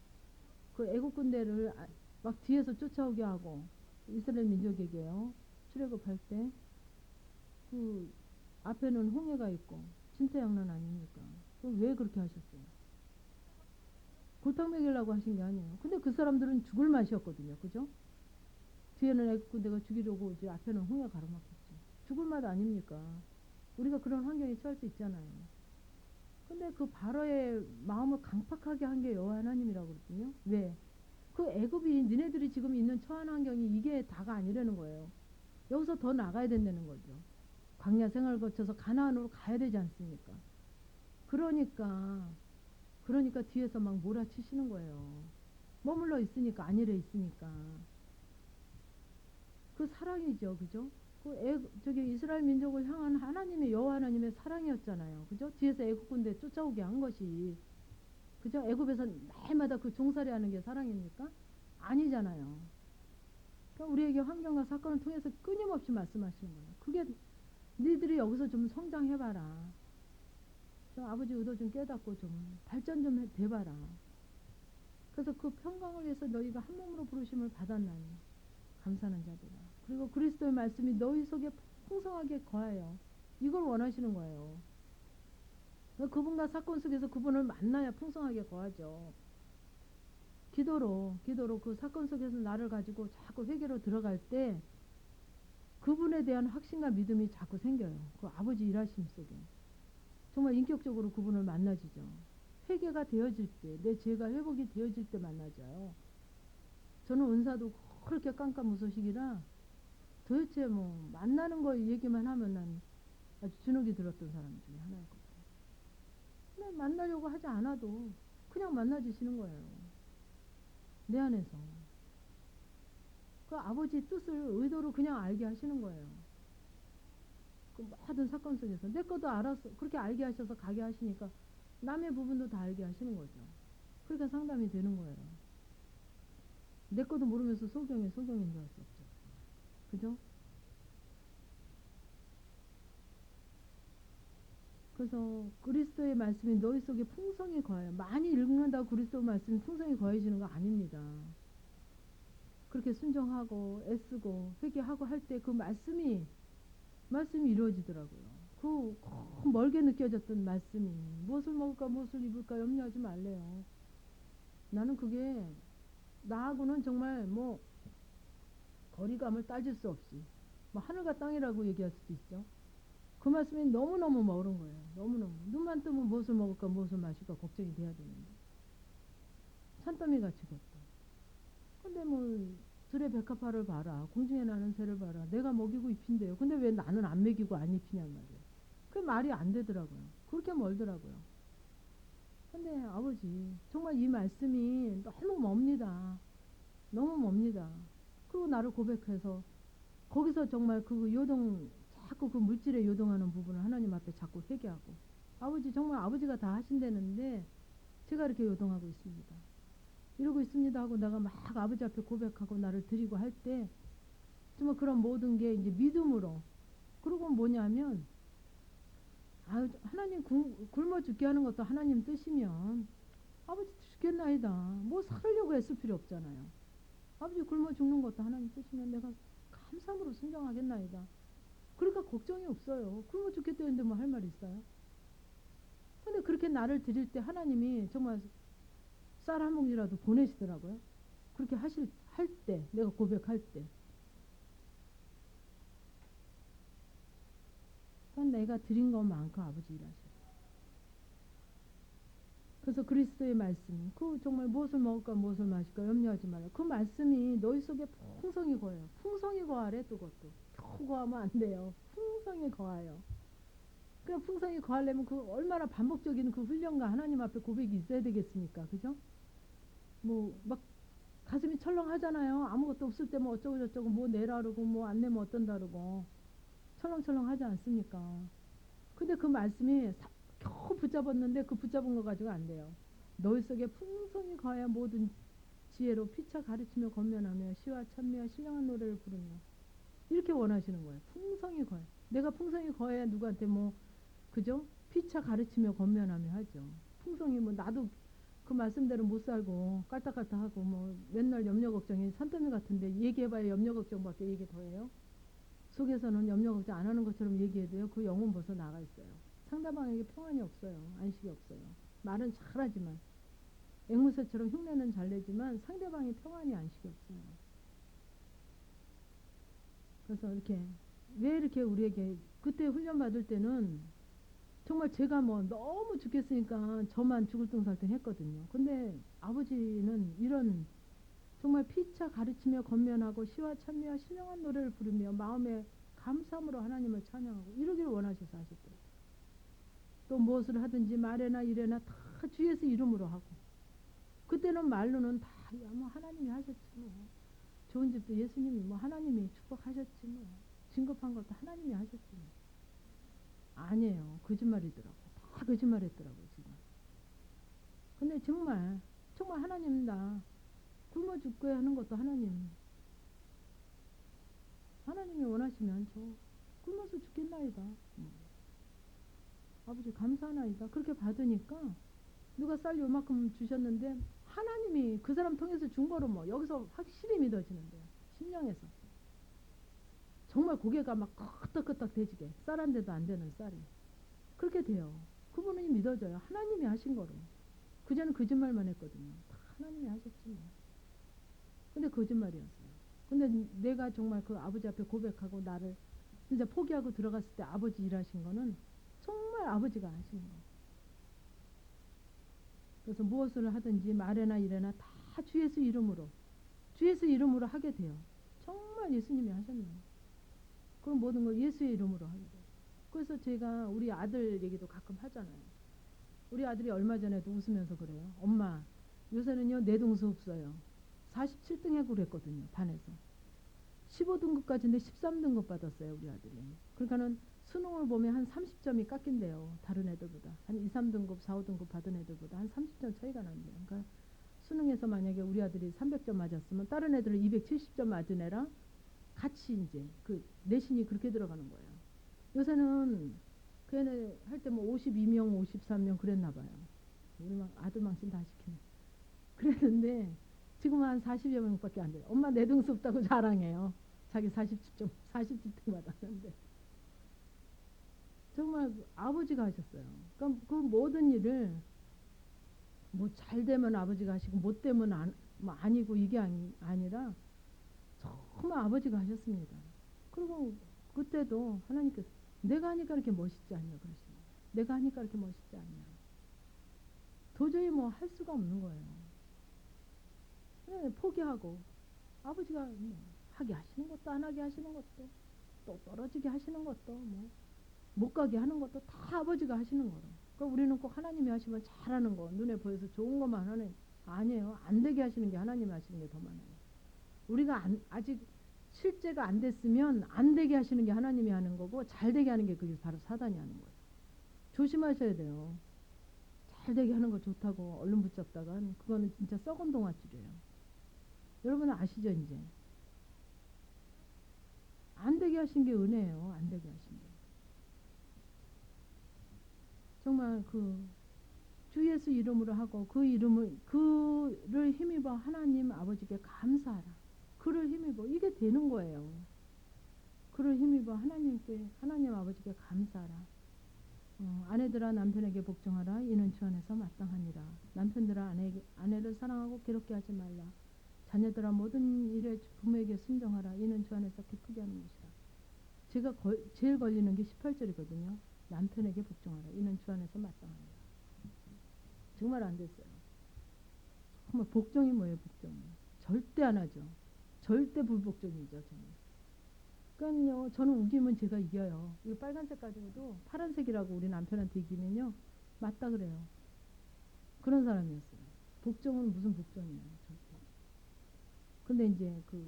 그 애국 군대를 막 뒤에서 쫓아오게 하고 이스라엘 민족에게요. 출애굽할 때 그 앞에는 홍해가 있고 진퇴양난 아닙니까? 그럼 왜 그렇게 하셨어요? 골탕 먹이려고 하신 게 아니에요. 근데 그 사람들은 죽을 맛이었거든요. 그죠? 뒤에는 애국군대가 죽이려고 오지 앞에는 홍해 가로막혔지. 죽을 맛 아닙니까? 우리가 그런 환경에 처할 수 있잖아요. 근데 그 바로의 마음을 강팍하게 한 게 여호와 하나님이라고 그러거든요. 왜? 그 애굽이 니네들이 지금 있는 처한 환경이 이게 다가 아니라는 거예요. 여기서 더 나가야 된다는 거죠. 광야 생활 거쳐서 가나안으로 가야 되지 않습니까? 그러니까 뒤에서 막 몰아치시는 거예요. 머물러 있으니까 안일해 있으니까 그 사랑이죠, 그죠? 저기 이스라엘 민족을 향한 하나님의 여호와 하나님의 사랑이었잖아요, 그죠? 뒤에서 애굽 군대 쫓아오게 한 것이 그죠? 애굽에서 날마다 그 종살이하는 게 사랑입니까? 아니잖아요. 그러니까 우리에게 환경과 사건을 통해서 끊임없이 말씀하시는 거예요. 그게 니들이 여기서 좀 성장해봐라. 좀 아버지 의도 좀 깨닫고 좀 발전 좀 돼봐라. 그래서 그 평강을 위해서 너희가 한 몸으로 부르심을 받았나니 감사하는 자들아. 그리고 그리스도의 말씀이 너희 속에 풍성하게 거하여 이걸 원하시는 거예요. 그분과 사건 속에서 그분을 만나야 풍성하게 거하죠. 기도로 그 사건 속에서 나를 가지고 자꾸 회개로 들어갈 때 그분에 대한 확신과 믿음이 자꾸 생겨요. 그 아버지 일하심 속에. 정말 인격적으로 그분을 만나지죠. 회개가 되어질 때, 내 죄가 회복이 되어질 때 만나져요. 저는 은사도 그렇게 깜깜무소식이라 도대체 뭐 만나는 거 얘기만 하면 난 아주 주눅이 들었던 사람 중에 하나였거든요. 근데 만나려고 하지 않아도 그냥 만나주시는 거예요. 내 안에서. 그 아버지 뜻을 의도로 그냥 알게 하시는 거예요. 그 모든 사건 속에서 내 것도 알아서 그렇게 알게 하셔서 가게 하시니까 남의 부분도 다 알게 하시는 거죠. 그러니까 상담이 되는 거예요. 내 것도 모르면서 소경인 줄 알 수 없죠. 그죠? 그래서 그리스도의 말씀이 너희 속에 풍성히 거해요. 많이 읽는다고 그리스도 말씀이 풍성히 거해지는 거 아닙니다. 그렇게 순종하고 애쓰고 회개하고 할 때 그 말씀이 이루어지더라고요. 그 멀게 느껴졌던 말씀이 무엇을 먹을까 무엇을 입을까 염려하지 말래요. 나는 그게 나하고는 정말 뭐 거리감을 따질 수 없이 뭐 하늘과 땅이라고 얘기할 수도 있죠. 그 말씀이 너무너무 멀은 거예요. 너무너무. 눈만 뜨면 무엇을 먹을까 무엇을 마실까 걱정이 돼야 되는데 산더미 같이 걷다. 근데 뭐 들의 백합화를 봐라. 공중에 나는 새를 봐라. 내가 먹이고 입힌대요. 근데 왜 나는 안 먹이고 안 입히냔 말이에요. 그 말이 안 되더라고요. 그렇게 멀더라고요. 근데 아버지 정말 이 말씀이 너무 멉니다. 너무 멉니다. 그리고 나를 고백해서 거기서 정말 그 요동 자꾸 그 물질에 요동하는 부분을 하나님 앞에 자꾸 회개하고 아버지 정말 아버지가 다 하신다는데 제가 이렇게 요동하고 있습니다. 이러고 있습니다 하고 내가 막 아버지 앞에 고백하고 나를 드리고 할 때 정말 그런 모든 게 이제 믿음으로 그리고 뭐냐면 아 하나님 굶어 죽게 하는 것도 하나님 뜻이면 아버지 죽겠나이다 뭐 살려고 애쓸 필요 없잖아요. 아버지 굶어 죽는 것도 하나님 뜻이면 내가 감사함으로 순종하겠나이다. 그러니까 걱정이 없어요. 굶어 죽겠다는데 뭐 할 말 있어요? 근데 그렇게 나를 드릴 때 하나님이 정말 쌀 한 뭉치라도 보내시더라고요. 그렇게 할 때, 내가 고백할 때. 그러니까 내가 드린 것만큼 아버지 일하셔요. 그래서 그리스도의 말씀이 그 정말 무엇을 먹을까 무엇을 마실까 염려하지 말라. 그 말씀이 너희 속에 풍성히 거해요. 풍성히 거하래 또 그것도. 겨우 거하면 안 돼요. 풍성히 거하여. 그냥 풍성히 거하려면 그 얼마나 반복적인 그 훈련과 하나님 앞에 고백이 있어야 되겠습니까? 그죠? 뭐 막 가슴이 철렁하잖아요. 아무것도 없을 때 뭐 어쩌고 저쩌고 뭐 내라 그러고 뭐 안 내면 어떤다 그러고 철렁철렁 하지 않습니까? 근데 그 말씀이 겨우 붙잡았는데 그 붙잡은 거 가지고 안 돼요. 너희 속에 풍성히 거하여 모든 지혜로 피차 가르치며 권면하며 시와 찬미와 신령한 노래를 부르며 이렇게 원하시는 거예요. 풍성히 거해. 내가 풍성히 거해야 누구한테 뭐 그죠? 피차 가르치며 권면하며 하죠. 풍성히 뭐 나도 그 말씀대로 못 살고 깔딱깔딱하고 뭐 맨날 염려 걱정이 산더미 같은데 얘기해봐야 염려 걱정밖에 얘기 더해요. 속에서는 염려 걱정 안 하는 것처럼 얘기해도요. 그 영혼 벌써 나가 있어요. 상대방에게 평안이 없어요. 안식이 없어요. 말은 잘하지만 앵무새처럼 흉내는 잘 내지만 상대방이 평안이 안식이 없어요. 그래서 이렇게 왜 이렇게 우리에게 그때 훈련 받을 때는 정말 제가 뭐 너무 죽겠으니까 저만 죽을 둥살둥 했거든요. 근데 아버지는 이런 정말 피차 가르치며 건면하고 시와 찬미와 신령한 노래를 부르며 마음에 감사함으로 하나님을 찬양하고 이러기를 원하셔서 하셨대요. 또 무엇을 하든지 말에나 일에나 다 주 예수 이름으로 하고 그때는 말로는 다 야 뭐 하나님이 하셨지 뭐 좋은 집도 예수님이 뭐 하나님이 축복하셨지 뭐 진급한 것도 하나님이 하셨지 뭐. 아니에요. 거짓말이더라고. 다 거짓말했더라고 지금. 근데 정말 정말 하나님다. 굶어 죽게 하는 것도 하나님. 하나님이 원하시면 저 굶어서 죽겠나이다. 아버지 감사하나이다. 그렇게 받으니까 누가 쌀 요만큼 주셨는데 하나님이 그 사람 통해서 준 거로 뭐 여기서 확실히 믿어지는데요. 심령에서. 정말 고개가 막 끄덕끄덕 대지게 쌀 한 대도 안 되는 쌀이. 그렇게 돼요. 그분이 믿어져요. 하나님이 하신 거로. 그전엔 거짓말만 했거든요. 다 하나님이 하셨지 뭐. 근데 거짓말이었어요. 근데 내가 정말 그 아버지 앞에 고백하고 나를 진짜 포기하고 들어갔을 때 아버지 일하신 거는 정말 아버지가 하시는 거. 그래서 무엇을 하든지 말에나 일에나 다 주 예수 이름으로 주 예수 이름으로 하게 돼요. 정말 예수님이 하셨네요. 그럼 모든 걸 예수의 이름으로 하게 돼요. 그래서 제가 우리 아들 얘기도 가끔 하잖아요. 우리 아들이 얼마 전에도 웃으면서 그래요. 엄마 요새는요 내동수 없어요. 47등 해고 그랬거든요. 반에서. 15등급까지인데 13등급 받았어요. 우리 아들이. 그러니까는 수능을 보면 한 30점이 깎인대요. 다른 애들보다. 한 2, 3등급, 4, 5등급 받은 애들보다 한 30점 차이가 난대요. 그러니까 수능에서 만약에 우리 아들이 300점 맞았으면 다른 애들은 270점 맞은 애랑 같이 이제 그 내신이 그렇게 들어가는 거예요. 요새는 그 애네 할 때 뭐 52명, 53명 그랬나 봐요. 우리 아들 망신 다 시키네. 그랬는데 지금은 한 40여 명밖에 안 돼요. 엄마 내 등수 없다고 자랑해요. 자기 40점, 40등 받았는데. 정말 아버지가 하셨어요. 그러니까 그 모든 일을 뭐 잘 되면 아버지가 하시고 못 되면 뭐 아니고 이게 아니라 정말 아버지가 하셨습니다. 그리고 그때도 하나님께서 내가 하니까 이렇게 멋있지 않냐 그러시는 거예요. 내가 하니까 이렇게 멋있지 않냐. 도저히 뭐 할 수가 없는 거예요. 네, 포기하고 아버지가 뭐 하게 하시는 것도 안 하게 하시는 것도 또 떨어지게 하시는 것도 뭐 못 가게 하는 것도 다 아버지가 하시는 거로. 그러니까 우리는 꼭 하나님이 하시면 잘하는 거 눈에 보여서 좋은 것만 하는 아니에요. 안 되게 하시는 게 하나님이 하시는 게 더 많아요. 우리가 아직 실제가 안 됐으면 안 되게 하시는 게 하나님이 하는 거고 잘 되게 하는 게 그게 바로 사단이 하는 거예요. 조심하셔야 돼요. 잘 되게 하는 거 좋다고 얼른 붙잡다간 그거는 진짜 썩은 동아줄이에요. 여러분은 아시죠 이제? 안 되게 하신 게 은혜예요. 안 되게 하신 게. 정말 그 주 예수 이름으로 하고 그 이름을 그를 힘입어 하나님 아버지께 감사하라. 그를 힘입어 이게 되는 거예요. 그를 힘입어 하나님께 하나님 아버지께 감사하라. 아내들아 남편에게 복종하라. 이는 주 안에서 마땅하니라. 남편들아 아내를 사랑하고 괴롭게 하지 말라. 자녀들아 모든 일에 부모에게 순종하라. 이는 주 안에서 기쁘게 하는 것이라. 제가 제일 걸리는 게 18절이거든요. 남편에게 복종하라. 이는 주 안에서 마땅하니라. 정말 안 됐어요. 정말 복종이 뭐예요, 복종이? 절대 안 하죠. 절대 불복종이죠, 저는. 그러니까요, 저는 우기면 제가 이겨요. 이 빨간색 가지고도 파란색이라고 우리 남편한테 이기면요, 맞다 그래요. 그런 사람이었어요. 복종은 무슨 복종이에요, 절대. 근데 이제 그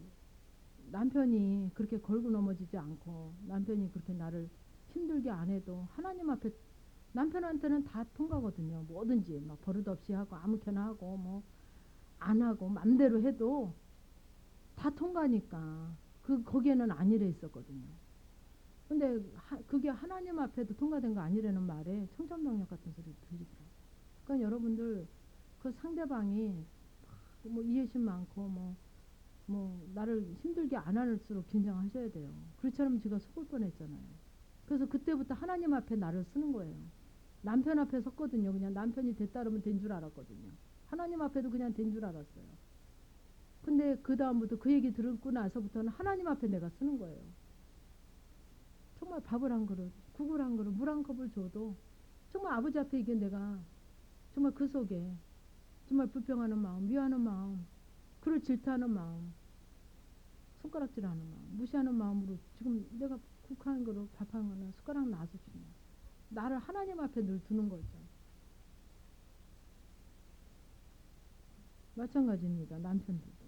남편이 그렇게 걸고 넘어지지 않고 남편이 그렇게 나를 힘들게 안 해도 하나님 앞에 남편한테는 다 통과거든요. 뭐든지 막 버릇없이 하고 아무렇게나 하고 뭐 안 하고 맘대로 해도 다 통과니까 그 거기에는 아니래 있었거든요. 근데 그게 하나님 앞에도 통과된 거 아니라는 말에 청천벽력 같은 소리 들리더라고요. 그러니까 여러분들 그 상대방이 뭐 이해심 많고 뭐 나를 힘들게 안 할수록 긴장하셔야 돼요. 그렇지 않으면 제가 속을 뻔했잖아요. 그래서 그때부터 하나님 앞에 나를 쓰는 거예요. 남편 앞에 섰거든요. 그냥 남편이 됐다르면 된 줄 알았거든요. 하나님 앞에도 그냥 된 줄 알았어요. 근데 그 다음부터 그 얘기 들었고 나서부터는 하나님 앞에 내가 쓰는 거예요. 정말 밥을 한 그릇, 국을 한 그릇, 물 한 컵을 줘도 정말 아버지 앞에 이게 내가 정말 그 속에 정말 불평하는 마음, 미워하는 마음, 그를 질타하는 마음, 손가락질하는 마음, 무시하는 마음으로 지금 내가 국한 그릇, 밥한 거나 숟가락 놔서 주냐. 나를 하나님 앞에 늘 두는 거죠. 마찬가지입니다. 남편들도.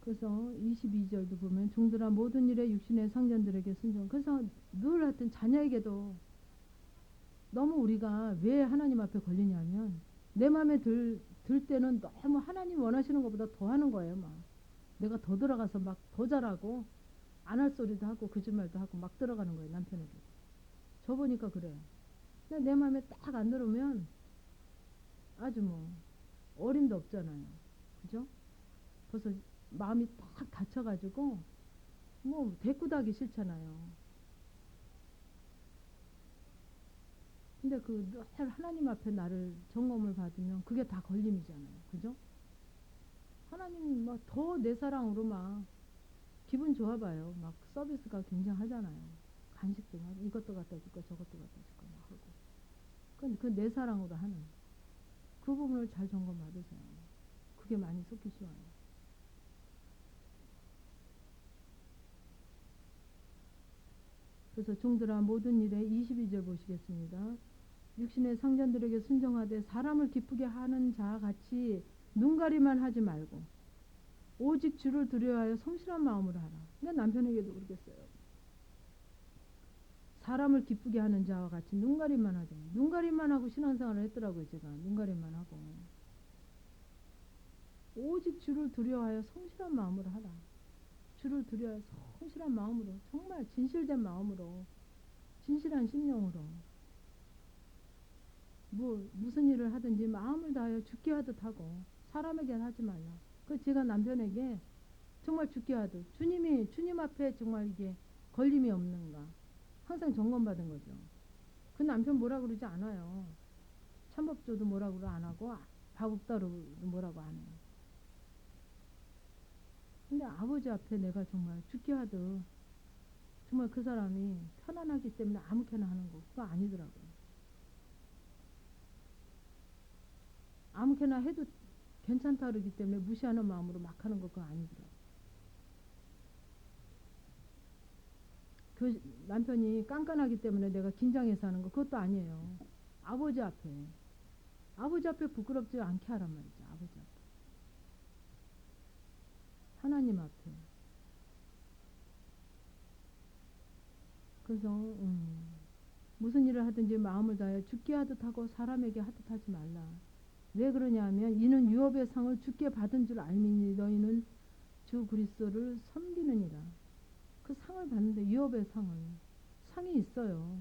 그래서 22절도 보면 종들아 모든 일에 육신의 상전들에게 순종. 그래서 늘 하여튼 자녀에게도 너무 우리가 왜 하나님 앞에 걸리냐면 내 마음에 들 때는 너무 하나님 원하시는 것보다 더 하는 거예요. 막 내가 더 들어가서 막 더 잘하고 안 할 소리도 하고 거짓말도 하고 막 들어가는 거예요. 남편에게. 저 보니까 그래요. 근데 내 마음에 딱 안 들으면 아주 뭐 어림도 없잖아요. 그죠? 벌써 마음이 딱 닫혀가지고 뭐 대꾸하기 싫잖아요. 근데 그 늘 하나님 앞에 나를 점검을 받으면 그게 다 걸림이잖아요. 그죠? 하나님 막 더 내 사랑으로 막 기분 좋아봐요. 막 서비스가 굉장하잖아요. 간식도 막 이것도 갖다 줄까 저것도 갖다 줄까 막 하고. 그 내 사랑으로 하는 그 부분을 잘 점검 받으세요. 그게 많이 속기 쉬워요. 그래서 종들아 모든 일에 22절 보시겠습니다. 육신의 상전들에게 순종하되 사람을 기쁘게 하는 자 같이 눈가리만 하지 말고 오직 주를 두려워하여 성실한 마음으로 하라. 그러니까 남편에게도 그러겠어요. 사람을 기쁘게 하는 자와 같이 눈가림만 하지. 눈가림만 하고 신앙생활을 했더라고요. 제가 눈가림만 하고 오직 주를 두려워하여 성실한 마음으로 하라. 주를 두려워하여 성실한 마음으로 정말 진실된 마음으로 진실한 심령으로 뭐 무슨 일을 하든지 마음을 다하여 죽게 하듯 하고 사람에게 하지 말라. 그 제가 남편에게 정말 죽게 하듯 주님 앞에 정말 이게 걸림이 없는가 항상 점검받은 거죠. 그 남편 뭐라 그러지 않아요. 참법조도 뭐라 그러 안 하고 밥 없다로 뭐라고 안 해요. 근데 아버지 앞에 내가 정말 죽게 하듯 정말 그 사람이 편안하기 때문에 아무렇게나 하는 거 그거 아니더라고요. 아무렇게나 해도 괜찮다 그러기 때문에 무시하는 마음으로 막 하는 거 그거 아니더라고요. 그 남편이 깐깐하기 때문에 내가 긴장해서 하는 거 그것도 아니에요. 아버지 앞에 아버지 앞에 부끄럽지 않게 하란 말이죠. 아버지 앞에 하나님 앞에. 그래서 무슨 일을 하든지 마음을 다해 죽게 하듯 하고 사람에게 하듯 하지 말라. 왜 그러냐면 이는 유업의 상을 주께 받은 줄 알미니 너희는 주 그리스도를 섬기느니라. 그 상을 받는데 유업의 상이 있어요.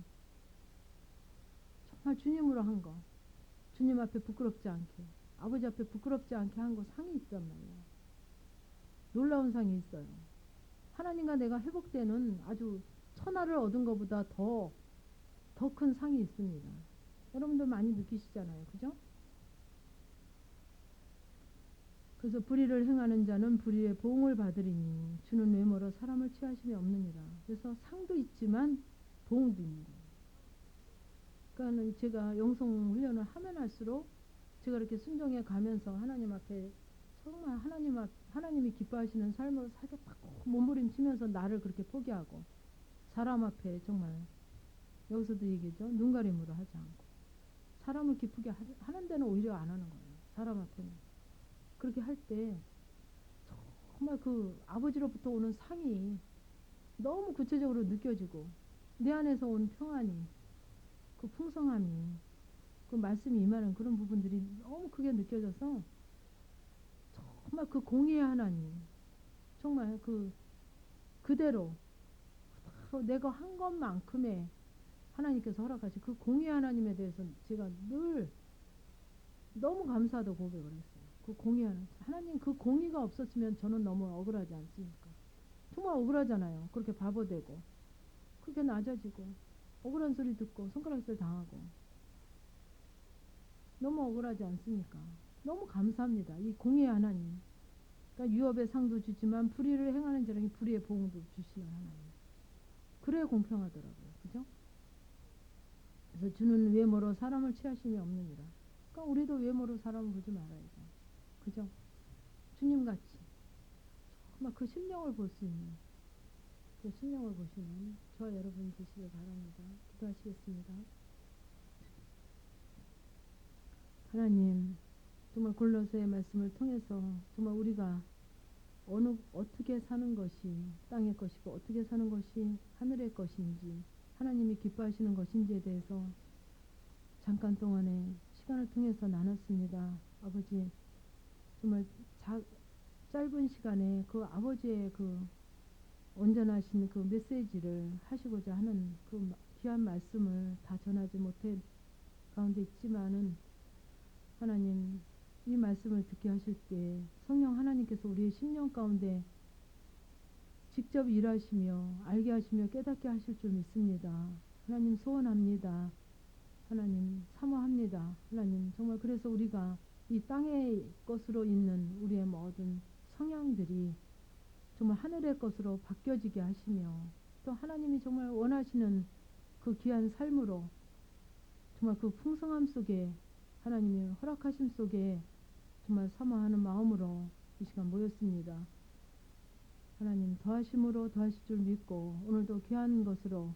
정말 주님으로 한 거. 주님 앞에 부끄럽지 않게 아버지 앞에 부끄럽지 않게 한 거 상이 있단 말이에요. 놀라운 상이 있어요. 하나님과 내가 회복되는 아주 천하를 얻은 것보다 더 큰 상이 있습니다. 여러분들 많이 느끼시잖아요. 그죠? 그래서 불의를 행하는 자는 불의의 보응을 받으리니 주는 외모로 사람을 취하심이 없느니라. 그래서 상도 있지만 보응도 있는 거예요. 그러니까 제가 영성 훈련을 하면 할수록 제가 이렇게 순종해 가면서 하나님 앞에 정말 하나님이 기뻐하시는 삶으로 살게 딱 몸부림치면서 나를 그렇게 포기하고 사람 앞에 정말 여기서도 얘기죠. 눈가림으로 하지 않고 사람을 기쁘게 하는 데는 오히려 안 하는 거예요. 사람 앞에는 그렇게 할 때 정말 그 아버지로부터 오는 상이 너무 구체적으로 느껴지고 내 안에서 온 평안이 그 풍성함이 그 말씀이 임하는 그런 부분들이 너무 크게 느껴져서 정말 그 공의의 하나님 정말 그대로 내가 한 것만큼의 하나님께서 허락하신 그 공의 하나님에 대해서 제가 늘 너무 감사하다고 고백을 했어요. 그 공의 하나님 그 공의가 없었으면 저는 너무 억울하지 않습니까? 정말 억울하잖아요. 그렇게 바보 되고 그렇게 낮아지고 억울한 소리 듣고 손가락질 당하고 너무 억울하지 않습니까? 너무 감사합니다. 이 공의 하나님. 그러니까 유업의 상도 주지만 불의를 행하는 자에게 불의의 보응도 주시는 하나님. 그래야 공평하더라고요. 그죠? 그래서 주는 외모로 사람을 취하심이 없느니라. 그러니까 우리도 외모로 사람을 보지 말아야죠. 그죠? 주님같이 정말 그 심령을 볼 수 있는 그 심령을 보시는 저와 여러분 되시길 바랍니다. 기도하시겠습니다. 하나님 정말 골로새의 말씀을 통해서 정말 우리가 어떻게 사는 것이 땅의 것이고 어떻게 사는 것이 하늘의 것인지 하나님이 기뻐하시는 것인지에 대해서 잠깐 동안에 시간을 통해서 나눴습니다. 아버지 정말 짧은 시간에 그 아버지의 그 온전하신 그 메시지를 하시고자 하는 그 귀한 말씀을 다 전하지 못해 가운데 있지만은 하나님 이 말씀을 듣게 하실 때 성령 하나님께서 우리의 심령 가운데 직접 일하시며 알게 하시며 깨닫게 하실 줄 믿습니다. 하나님 소원합니다. 하나님 사모합니다. 하나님 정말 그래서 우리가 이 땅의 것으로 있는 우리의 모든 성향들이 정말 하늘의 것으로 바뀌어지게 하시며 또 하나님이 정말 원하시는 그 귀한 삶으로 정말 그 풍성함 속에 하나님의 허락하심 속에 정말 사모하는 마음으로 이 시간 모였습니다. 하나님 더하심으로 더하실 줄 믿고 오늘도 귀한 것으로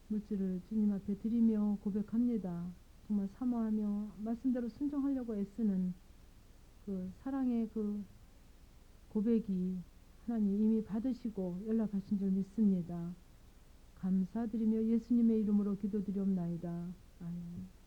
물질을 주님 앞에 드리며 고백합니다. 정말 사모하며 말씀대로 순종하려고 애쓰는 그 사랑의 그 고백이 하나님 이미 받으시고 연락하신 줄 믿습니다. 감사드리며 예수님의 이름으로 기도드리옵나이다. 아멘.